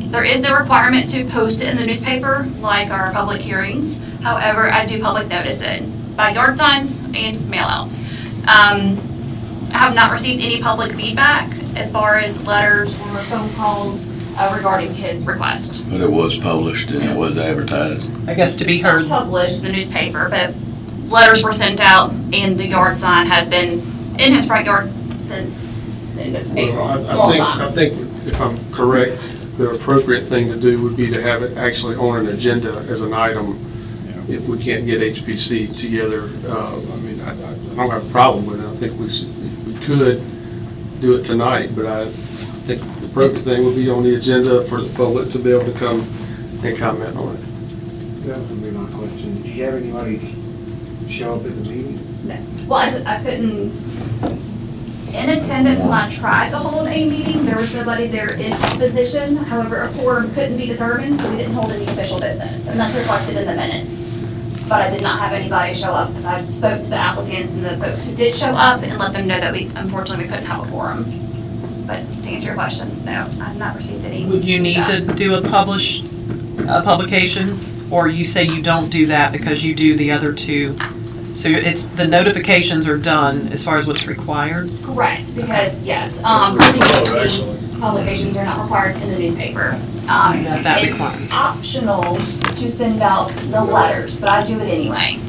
there is no requirement to post it in the newspaper like our public hearings. However, I do public notice it by yard signs and mail-outs. I have not received any public feedback as far as letters or phone calls regarding his request. But it was published and it was advertised. I guess to be heard. Published in the newspaper, but letters were sent out and the yard sign has been in his front yard since the end of April. I think if I'm correct, the appropriate thing to do would be to have it actually on an agenda as an item. If we can't get HPC together, I mean, I don't have a problem with it. I think we should, if we could, do it tonight, but I think the appropriate thing would be on the agenda for the public to be able to come and comment on it. That would be my question. Did you have anybody show up at the meeting? No. Well, I couldn't, in attendance when I tried to hold a meeting, there was nobody there in opposition. However, a quorum couldn't be determined, so we didn't hold any official business, and that's reflected in the minutes. But I did not have anybody show up, because I spoke to the applicants and the folks who did show up and let them know that unfortunately, we couldn't have a quorum. But to answer your question, no, I've not received any. Would you need to do a publication, or you say you don't do that because you do the other two? So it's, the notifications are done as far as what's required? Correct, because, yes, UDC publications are not required in the newspaper. That It's required. optional to send out the letters, but I do it anyway.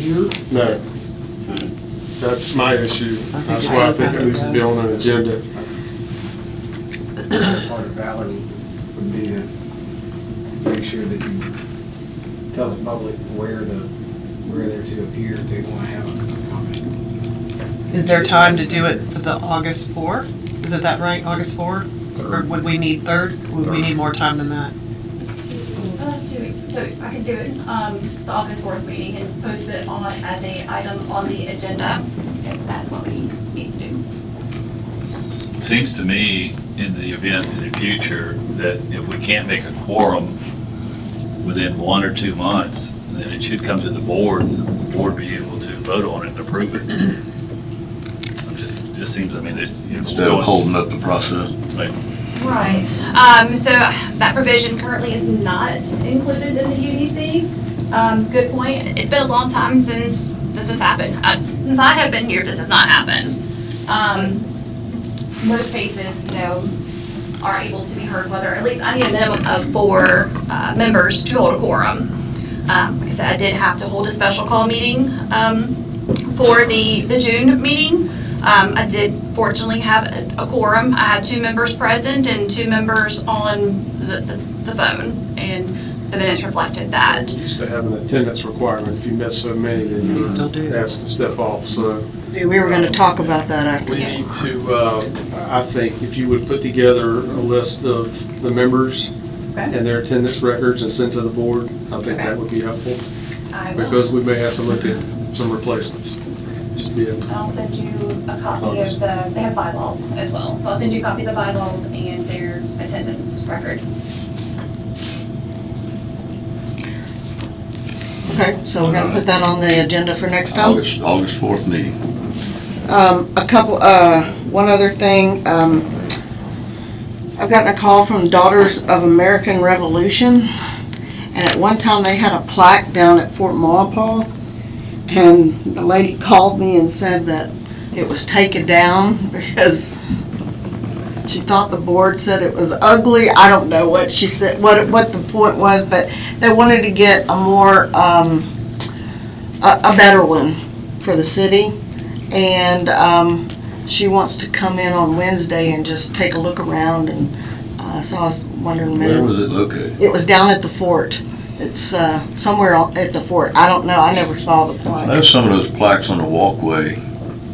Here? No. That's my issue. That's why I think it needs to be on an agenda. Part of Valor would be to make sure that you tell the public where they're to appear if they want to have a comment. Is there time to do it for the August 4? Is it that right, August 4? Or would we need 3rd? Would we need more time than that? 2 weeks, so I can do it, the August 4th meeting and post it on as a item on the agenda, if that's what we need to do. Seems to me, in the event in the future, that if we can't make a quorum within 1 or 2 months, then it should come to the board, and the board be able to vote on it and approve it. It just seems, I mean, that, you know, Instead of holding up the process. Right. Right, so that provision currently is not included in the UDC. Good point. It's been a long time since this has happened. Since I have been here, this has not happened. Most cases, are able to be heard, whether, at least I need a minimum of 4 members to hold a quorum. Like I said, I did have to hold a special call meeting for the June meeting. I did fortunately have a quorum. I had 2 members present and 2 members on the phone, and the minutes reflected that. We used to have an attendance requirement. If you missed so many, then you were asked to step off, so. We were gonna talk about that after. We need to, I think, if you would put together a list of the members and their attendance records and send to the board, I think that would be helpful. Because we may have to look at some replacements. Just be I'll send you a copy of they have bylaws as well. So I'll send you a copy of the bylaws and their attendance record. Okay, so we're gonna put that on the agenda for next time? August 4th meeting. One other thing, I've gotten a call from Daughters of American Revolution, and at one time they had a plaque down at Fort Maurepas, and the lady called me and said that it was taken down because she thought the board said it was ugly. I don't know what she said, what the point was, but they wanted to get a more, a better one for the city. And she wants to come in on Wednesday and just take a look around, and so I was wondering maybe. Where was it located? It was down at the fort. It's somewhere at the fort. I don't know. I never saw the plaque. There's some of those plaques on the walkway.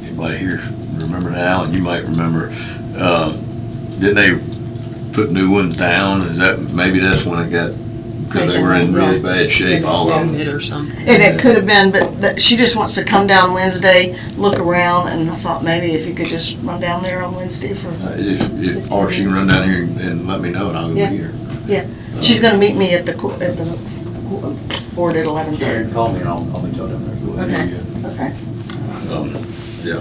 Anybody here remember that? Alan, you might remember. Didn't they put new ones down? Is that, maybe that's when it got, because they were in really bad shape, all of them. Or something. And it could have been, but she just wants to come down Wednesday, look around, and I thought maybe if you could just run down there on Wednesday for. Or she can run down here and let me know, and I'll go meet her. Yeah, she's gonna meet me at the fort at 11:30. Karen, call me and I'll meet y'all down there. Okay. Yeah.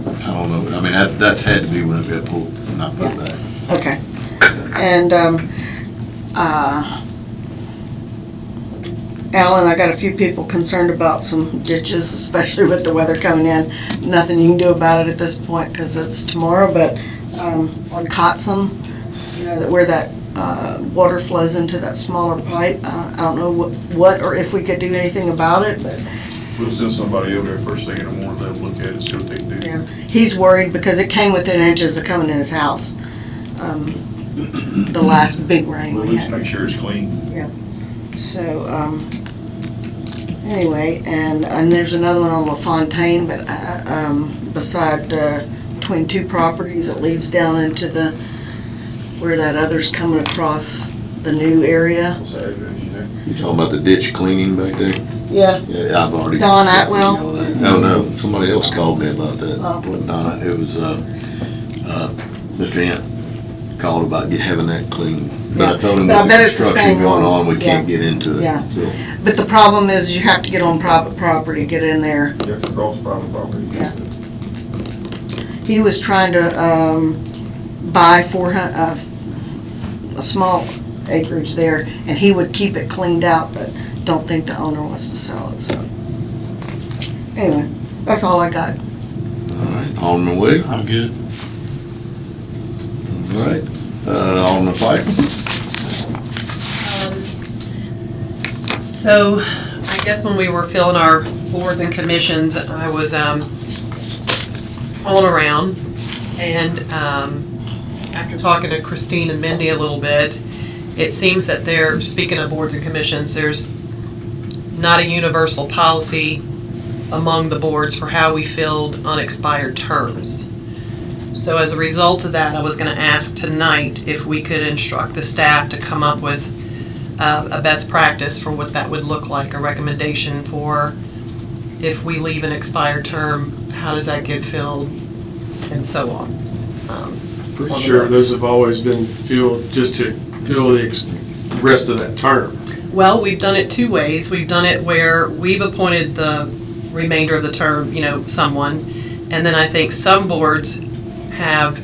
I don't know. I mean, that's had to be when it got pulled, not put back. Okay. And, Alan, I got a few people concerned about some ditches, especially with the weather coming in. Nothing you can do about it at this point because it's tomorrow, but on Cotsum, you know, where that water flows into that smaller pipe, I don't know what or if we could do anything about it, but. We'll send somebody over there first thing in the morning, let them look at it, see what they can do. Yeah, he's worried because it came within inches of coming in his house. The last big rain We'll we at least had. make sure it's clean. Yeah. So, anyway, and there's another one on LaFontaine, but, beside, between 2 properties, it leads down into where that other's coming across the new area. You talking about the ditch cleaning back there? Yeah. Yeah, I've already. Don Atwell? No, somebody else called me about that. Oh. Donna, it was, Mr. Ant called about having that clean. But I told him But I that bet the it's the construction same going one. on, we can't Yeah. get into it. Yeah. So, But the problem is you have to get on private property, get in there. You have to cross private property. Yeah. He was trying to, buy a small acreage there, and he would keep it cleaned out, but don't think the owner wants to sell it, so. Anyway, that's all I got. all right, Alderman Wade? I'm good. All right, Alderman Pike? So, I guess when we were filling our boards and commissions, I was calling around, and after talking to Christine and Mindy a little bit, it seems that speaking of boards and commissions, there's not a universal policy among the boards for how we filled unexpired terms. So as a result of that, I was going to ask tonight if we could instruct the staff to come up with a best practice for what that would look like, a recommendation for if we leave an expired term, how does that get filled, and so on. Pretty sure those have always been filled just to fill the rest of that term. Well, we've done it 2 ways. We've done it where we've appointed the remainder of the term, someone, and then I think some boards have,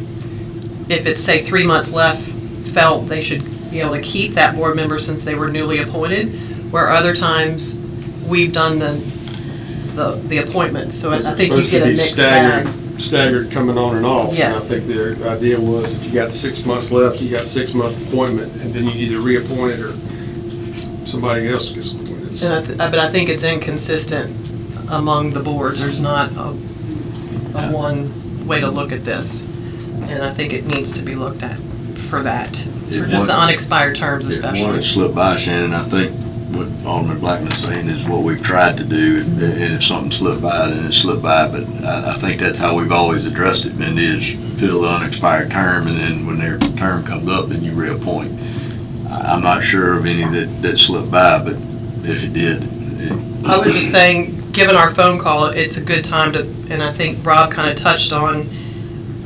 if it's say 3 months left, felt they should be able to keep that board member since they were newly appointed, where other times we've done the appointments, so I think you get a mixed bag. Staggered coming on and off. Yes. And I think the idea was if you got 6 months left, you got 6 month appointment, and then you either reappoint it or somebody else gets appointed. happens. But I think it's inconsistent among the boards. There's not a one way to look at this. And I think it needs to be looked at for that, for just the unexpired terms especially. If one had slipped by, Shannon, I think what Alderman Blackman's saying is what we've tried to do, and if something slipped by, then it slipped by, but I think that's how we've always addressed it, Mindy, is fill the unexpired term, and then when their term comes up, then you reappoint. I'm not sure of any that slipped by, but if it did. I was just saying, given our phone call, it's a good time to, and I think Rob kind of touched on,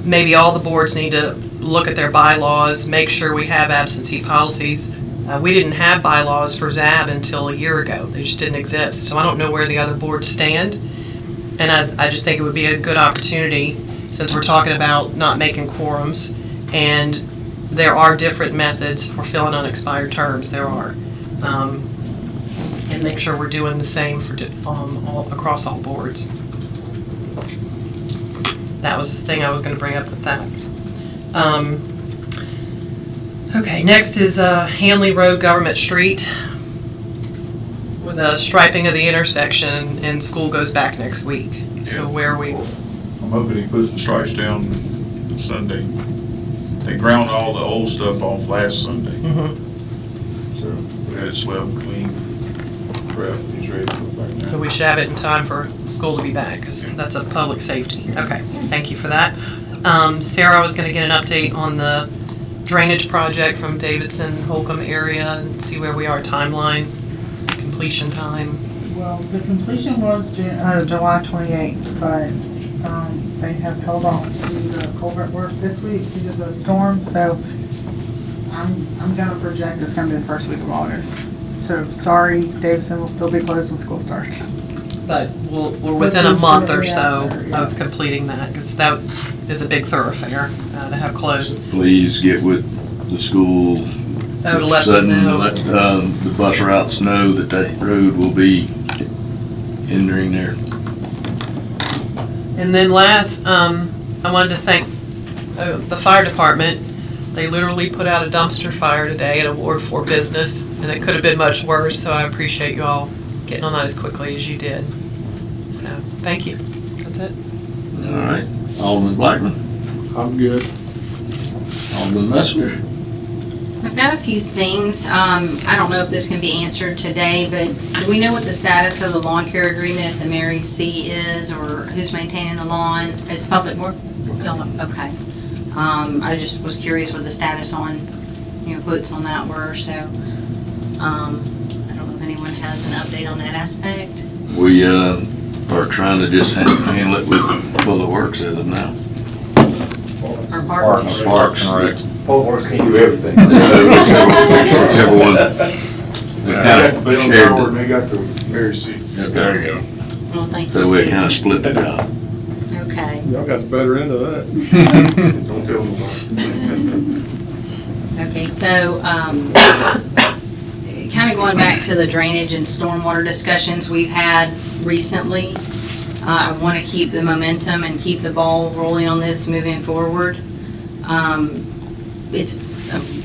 maybe all the boards need to look at their bylaws, make sure we have absentee policies. We didn't have bylaws for ZAB until a year ago. They just didn't exist. So I don't know where the other boards stand. And I just think it would be a good opportunity, since we're talking about not making quorums, and there are different methods for filling unexpired terms. There are. And make sure we're doing the same for all across all boards. That was the thing I was going to bring up with that. Okay, next is Hanley Road, Government Street, with a striping of the intersection, and school goes back next week. So where are we? I'm hoping he puts the stripes down Sunday. They ground all the old stuff off last Sunday. So we had it swept, clean, prepped, he's ready to go back now. So we should have it in time for school to be back, because that's a public safety. Okay, thank you for that. Sarah was going to get an update on the drainage project from Davidson, Holcomb area, and see where we are timeline, completion time. Well, the completion was July 28th, but they have held off to do the culvert work this week due to the storm, so I'm gonna project it's gonna be the first week of August. So sorry, Davidson will still be closed when school starts. But we're within a month or so of completing that, because that is a big thoroughfare to have closed. Please get with the school. To let them know. Let the bus routes know that road will be hindering their. And then last, I wanted to thank the fire department. They literally put out a dumpster fire today at Ward 4 business, and it could have been much worse, so I appreciate you all getting on that as quickly as you did. So, thank you. That's it. All right. Alderman Blackman. I'm good. Alderman Metzger. I've got a few things. I don't know if this can be answered today, but do we know what the status of the lawn care agreement at the Mary C is, or who's maintaining the lawn? It's public work? Y'all know? Okay. I just was curious what the status on, quotes on that were, so, I don't know if anyone has an update on that aspect. We are trying to just handle it with Public Works as of now. Or Parks? Parks, right. Public Works can do everything. Everyone's. They got the Bell Tower and they got the Mary C. There you go. Well, thank you. So we kind of split the job. Okay. Y'all got the better end of that. Don't tell them. Okay, so, kind of going back to the drainage and stormwater discussions we've had recently, I want to keep the momentum and keep the ball rolling on this moving forward. It's,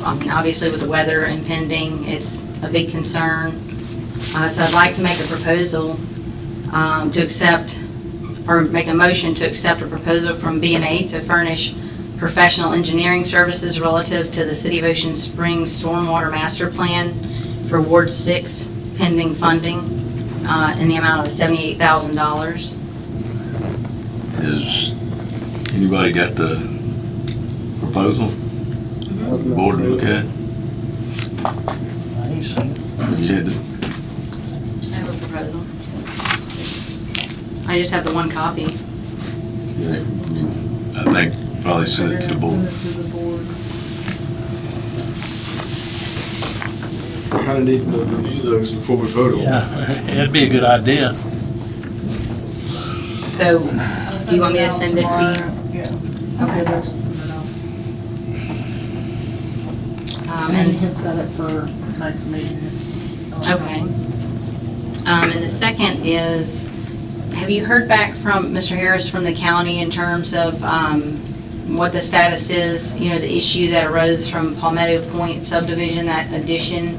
obviously with the weather impending, it's a big concern. So I'd like to make a proposal to accept, or make a motion to accept a proposal from BMA to furnish professional engineering services relative to the City of Ocean Springs Stormwater Master Plan for Ward 6 pending funding in the amount of $78,000. Has anybody got the proposal? The board to look at? I ain't seen it. Have you had it? I have a proposal. I just have the one copy. Yeah, I think probably send it to the board. Kind of need to review those before we vote on them. Yeah, it'd be a good idea. So, do you want me to send it to you? Yeah. Okay. And you can set it for next meeting. Okay. And the second is, have you heard back from Mr. Harris from the county in terms of what the status is, the issue that arose from Palmetto Point subdivision, that addition?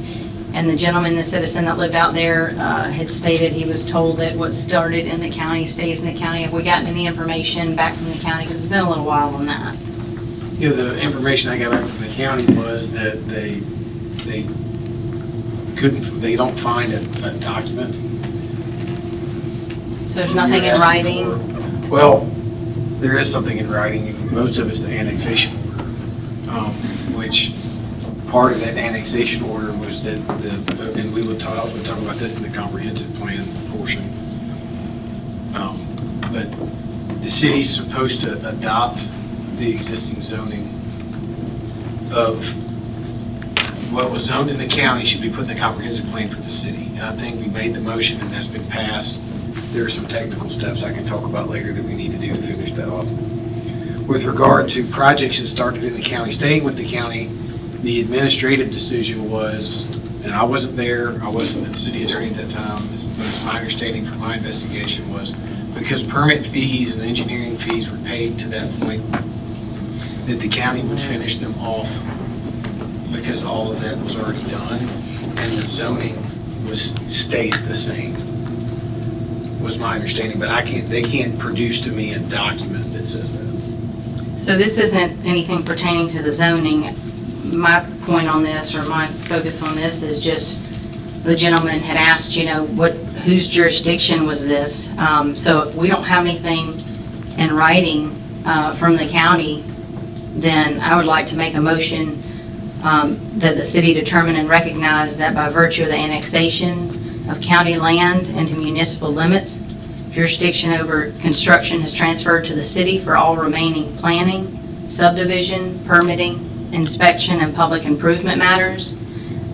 And the gentleman, the citizen that lived out there, had stated he was told that what started in the county stays in the county. Have we gotten any information back from the county? Because it's been a little while on that. You know, the information I got back from the county was that they don't find a document. So there's nothing in writing? Well, there is something in writing. Most of it's the annexation order, which part of that annexation order was that and I was going to talk about this in the comprehensive plan portion. But the city's supposed to adopt the existing zoning of what was zoned in the county should be put in the comprehensive plan for the city. And I think we made the motion and that's been passed. There are some technical steps I can talk about later that we need to do to finish that off. With regard to projects that started in the county, staying with the county, the administrative decision was, and I wasn't there, I wasn't the city attorney at that time, but it's my understanding from my investigation was because permit fees and engineering fees were paid to that point, that the county would finish them off because all of that was already done and the zoning stays the same, was my understanding. But they can't produce to me a document that says that. So this isn't anything pertaining to the zoning. My point on this, or my focus on this, is just the gentleman had asked, whose jurisdiction was this? So if we don't have anything in writing from the county, then I would like to make a motion that the city determine and recognize that by virtue of the annexation of county land into municipal limits, jurisdiction over construction is transferred to the city for all remaining planning, subdivision, permitting, inspection, and public improvement matters.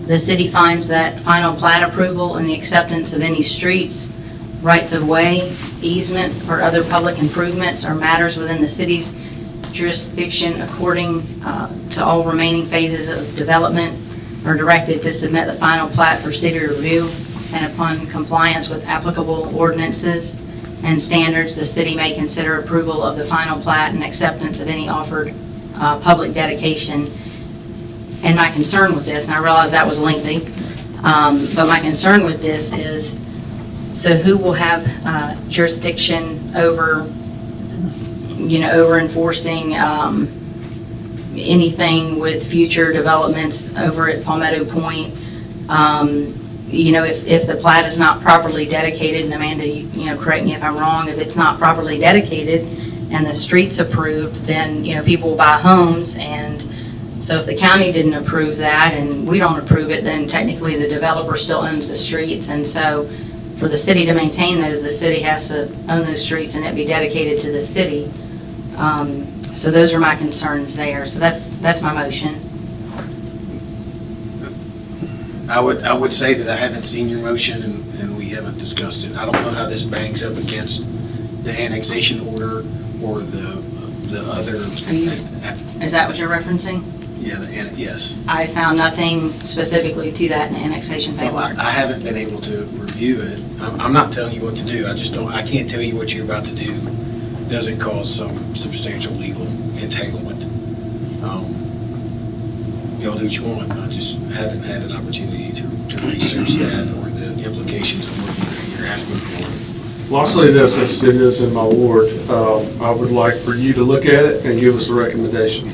The city finds that final plat approval and the acceptance of any streets, rights of way, easements, or other public improvements are matters within the city's jurisdiction according to all remaining phases of development are directed to submit the final plat for city review, and upon compliance with applicable ordinances and standards, the city may consider approval of the final plat and acceptance of any offered public dedication. And my concern with this, and I realize that was lengthy, but my concern with this is, so who will have jurisdiction over, over enforcing anything with future developments over at Palmetto Point? If the plat is not properly dedicated, and Amanda, you correct me if I'm wrong, if it's not properly dedicated and the street's approved, then, people will buy homes. And so if the county didn't approve that and we don't approve it, then technically the developer still owns the streets. And so for the city to maintain those, the city has to own those streets and it be dedicated to the city. So those are my concerns there. So that's my motion. I would say that I haven't seen your motion and we haven't discussed it. I don't know how this banks up against the annexation order or the other. Is that what you're referencing? Yeah, yes. I found nothing specifically to that in the annexation Well, paperwork. I haven't been able to review it. I'm not telling you what to do. I can't tell you what you're about to do doesn't cause some substantial legal entanglement. Y'all do what you want. I just haven't had an opportunity to research that or the implications of what you're asking for. Well, I'll say this, since it is in my ward, I would like for you to look at it and give us a recommendation.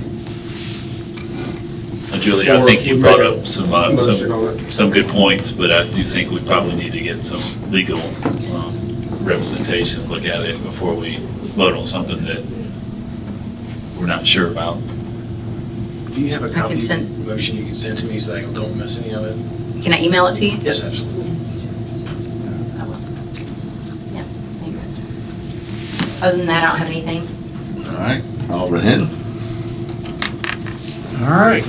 Julie, I think you brought up some good points, but I do think we probably need to get some legal representation, look at it before we vote on something that we're not sure about. Do you have a copy of the motion you can send to me so I don't miss any of it? Can I email it to you? Yes, absolutely. Yeah, thanks. Other than that, I don't have anything. All right, Alderman Hinton. All right.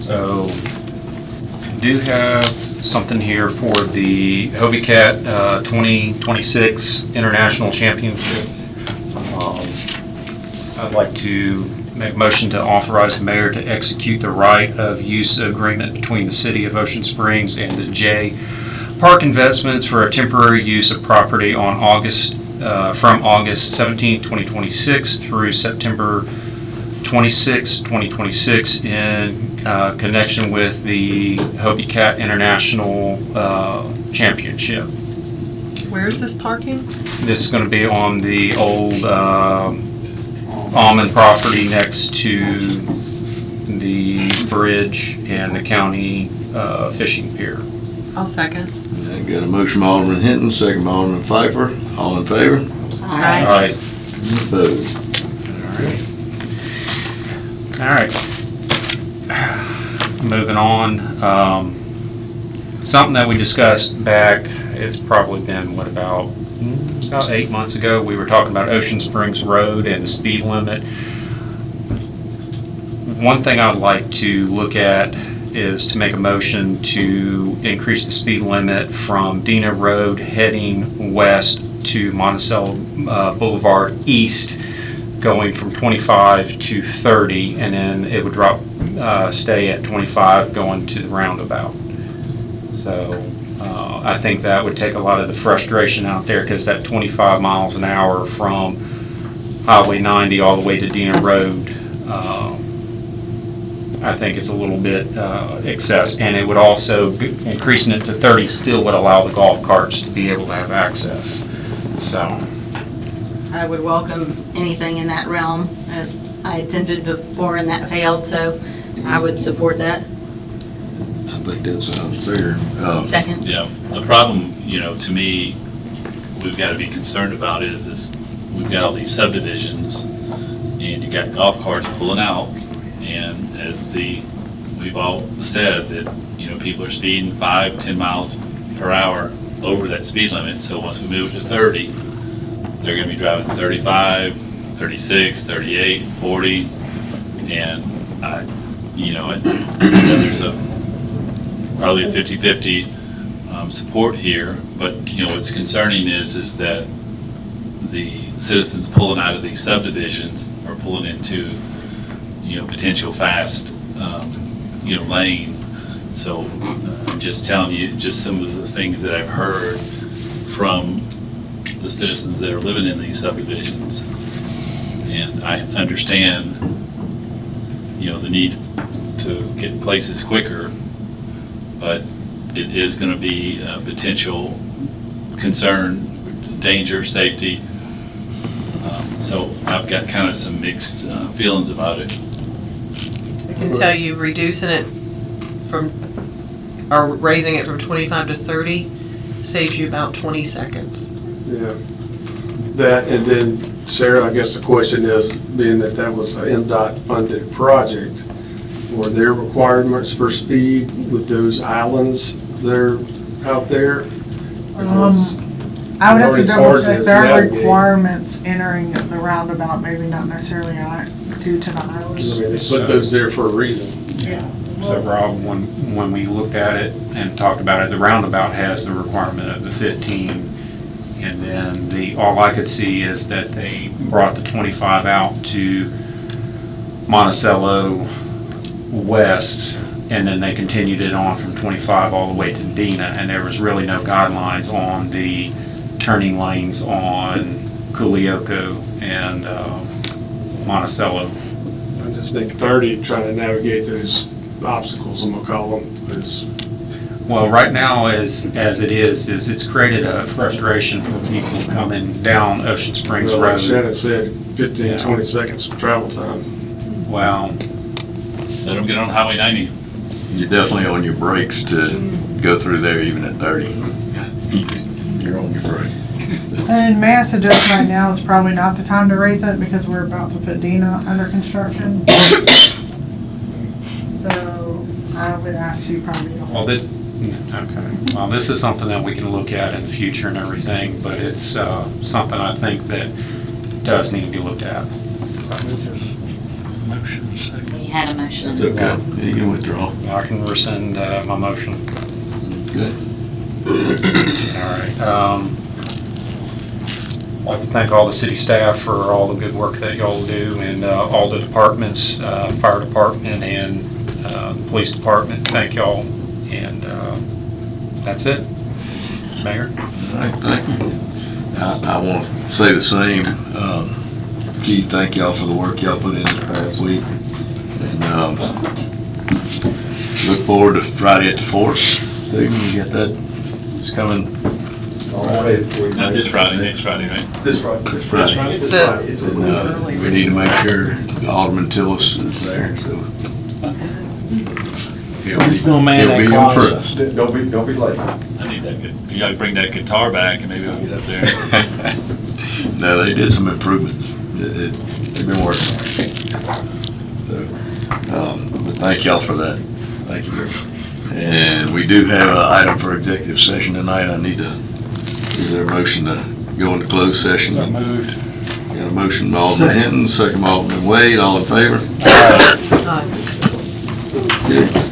So, do have something here for the Hobie Cat 2026 International Championship. I'd like to make a motion to authorize the mayor to execute the right of use agreement between the city of Ocean Springs and the J Park Investments for a temporary use of property on from August 17, 2026 through September 2026 in connection with the Hobie Cat International Championship. Where is this parking? This is going to be on the old almond property next to the bridge and the county fishing pier. I'll second. Got a motion by Alderman Hinton, second by Alderman Pfeiffer. All in favor? Aye. Opposed? All right. Moving on. Something that we discussed back, it's probably been, about 8 months ago, we were talking about Ocean Springs Road and the speed limit. One thing I'd like to look at is to make a motion to increase the speed limit from Dina Road heading west to Monticello Boulevard east, going from 25 to 30, and then it would stay at 25 going to the roundabout. So I think that would take a lot of the frustration out there, because that 25 miles an hour from Highway 90 all the way to Dina Road, I think it's a little bit excess. And it would also, increasing it to 30 still would allow the golf carts to be able to have access. So I would welcome anything in that realm, as I attempted before and that failed, so I would support that. I think that sounds fair. Second. Yeah, the problem, to me, we've got to be concerned about is we've got all these subdivisions, and you got golf carts pulling out, and we've all said that, people are speeding 5-10 miles per hour over that speed limit. So once we move to 30, they're going to be driving 35, 36, 38, 40, and there's probably a 50-50 support here. But what's concerning is that the citizens pulling out of these subdivisions are pulling into potential fast lane. So I'm just telling you just some of the things that I've heard from the citizens that are living in these subdivisions. And I understand, the need to get places quicker, but it is going to be a potential concern, danger, safety. So I've got kind of some mixed feelings about it. I can tell you, reducing it or raising it from 25 to 30 saves you about 20 seconds. Yeah. That, and then, Sarah, I guess the question is, being that was an MDOT funded project, were there requirements for speed with those islands that are out there? I would have to double check. There are navigate. requirements entering the roundabout, maybe not necessarily due to the I mean, islands. they put those there for a reason. Yeah. So Rob, when we looked at it and talked about it, the roundabout has the requirement of the 15, and then all I could see is that they brought the 25 out to Monticello West, and then they continued it on from 25 all the way to Dina, and there was really no guidelines on the turning lanes on Culioco and Monticello. I just think 30, trying to navigate those obstacles, I'm gonna call them, is. Well, right now, as it is it's created a frustration for people coming down Ocean Springs Well, Road. like Shannon said, 15, 20 seconds of travel time. Well, Let them get on Highway 90. You're definitely on your brakes to go through there even at 30. You're on your brake. And may I suggest right now is probably not the time to raise it because we're about to put Dina under construction. So I would ask you probably to hold. Well, this is something that we can look at in the future and everything, but it's something I think that does need to be looked at. Motion second. You had a motion. It's okay. You can withdraw. I can rescind my motion. Good. All right. I'd like to thank all the city staff for all the good work that y'all do, and all the departments, fire department and police department. Thank y'all, and that's it. Mayor? All right, thank you. I want to say the same. Chief, thank y'all for the work y'all put in this past week. And look forward to Friday at the Fort. Stephen, you get that? It's coming. Not this Friday, next Friday, right? This Friday. This Friday. It's And, we need to make sure Alderman Tillis is there, so. Who's gonna man that He'll be closet? impressed. Don't be late. I need that good, you gotta bring that guitar back and maybe I'll get up there. No, they did some improvements. They've been working on it. So, but thank y'all for that. Thank you. And we do have an item for executive session tonight. I need to, is there a motion to go into closed session? So moved. Got a motion by Alderman Hinton, second by Alderman Wade, all in favor? Okay.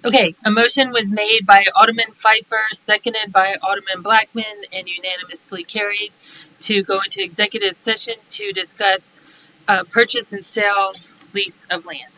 Okay, a motion was made by Alderman Pfeiffer, seconded by Alderman Blackman, and unanimously carried to go into executive session to discuss purchase and sale lease of land.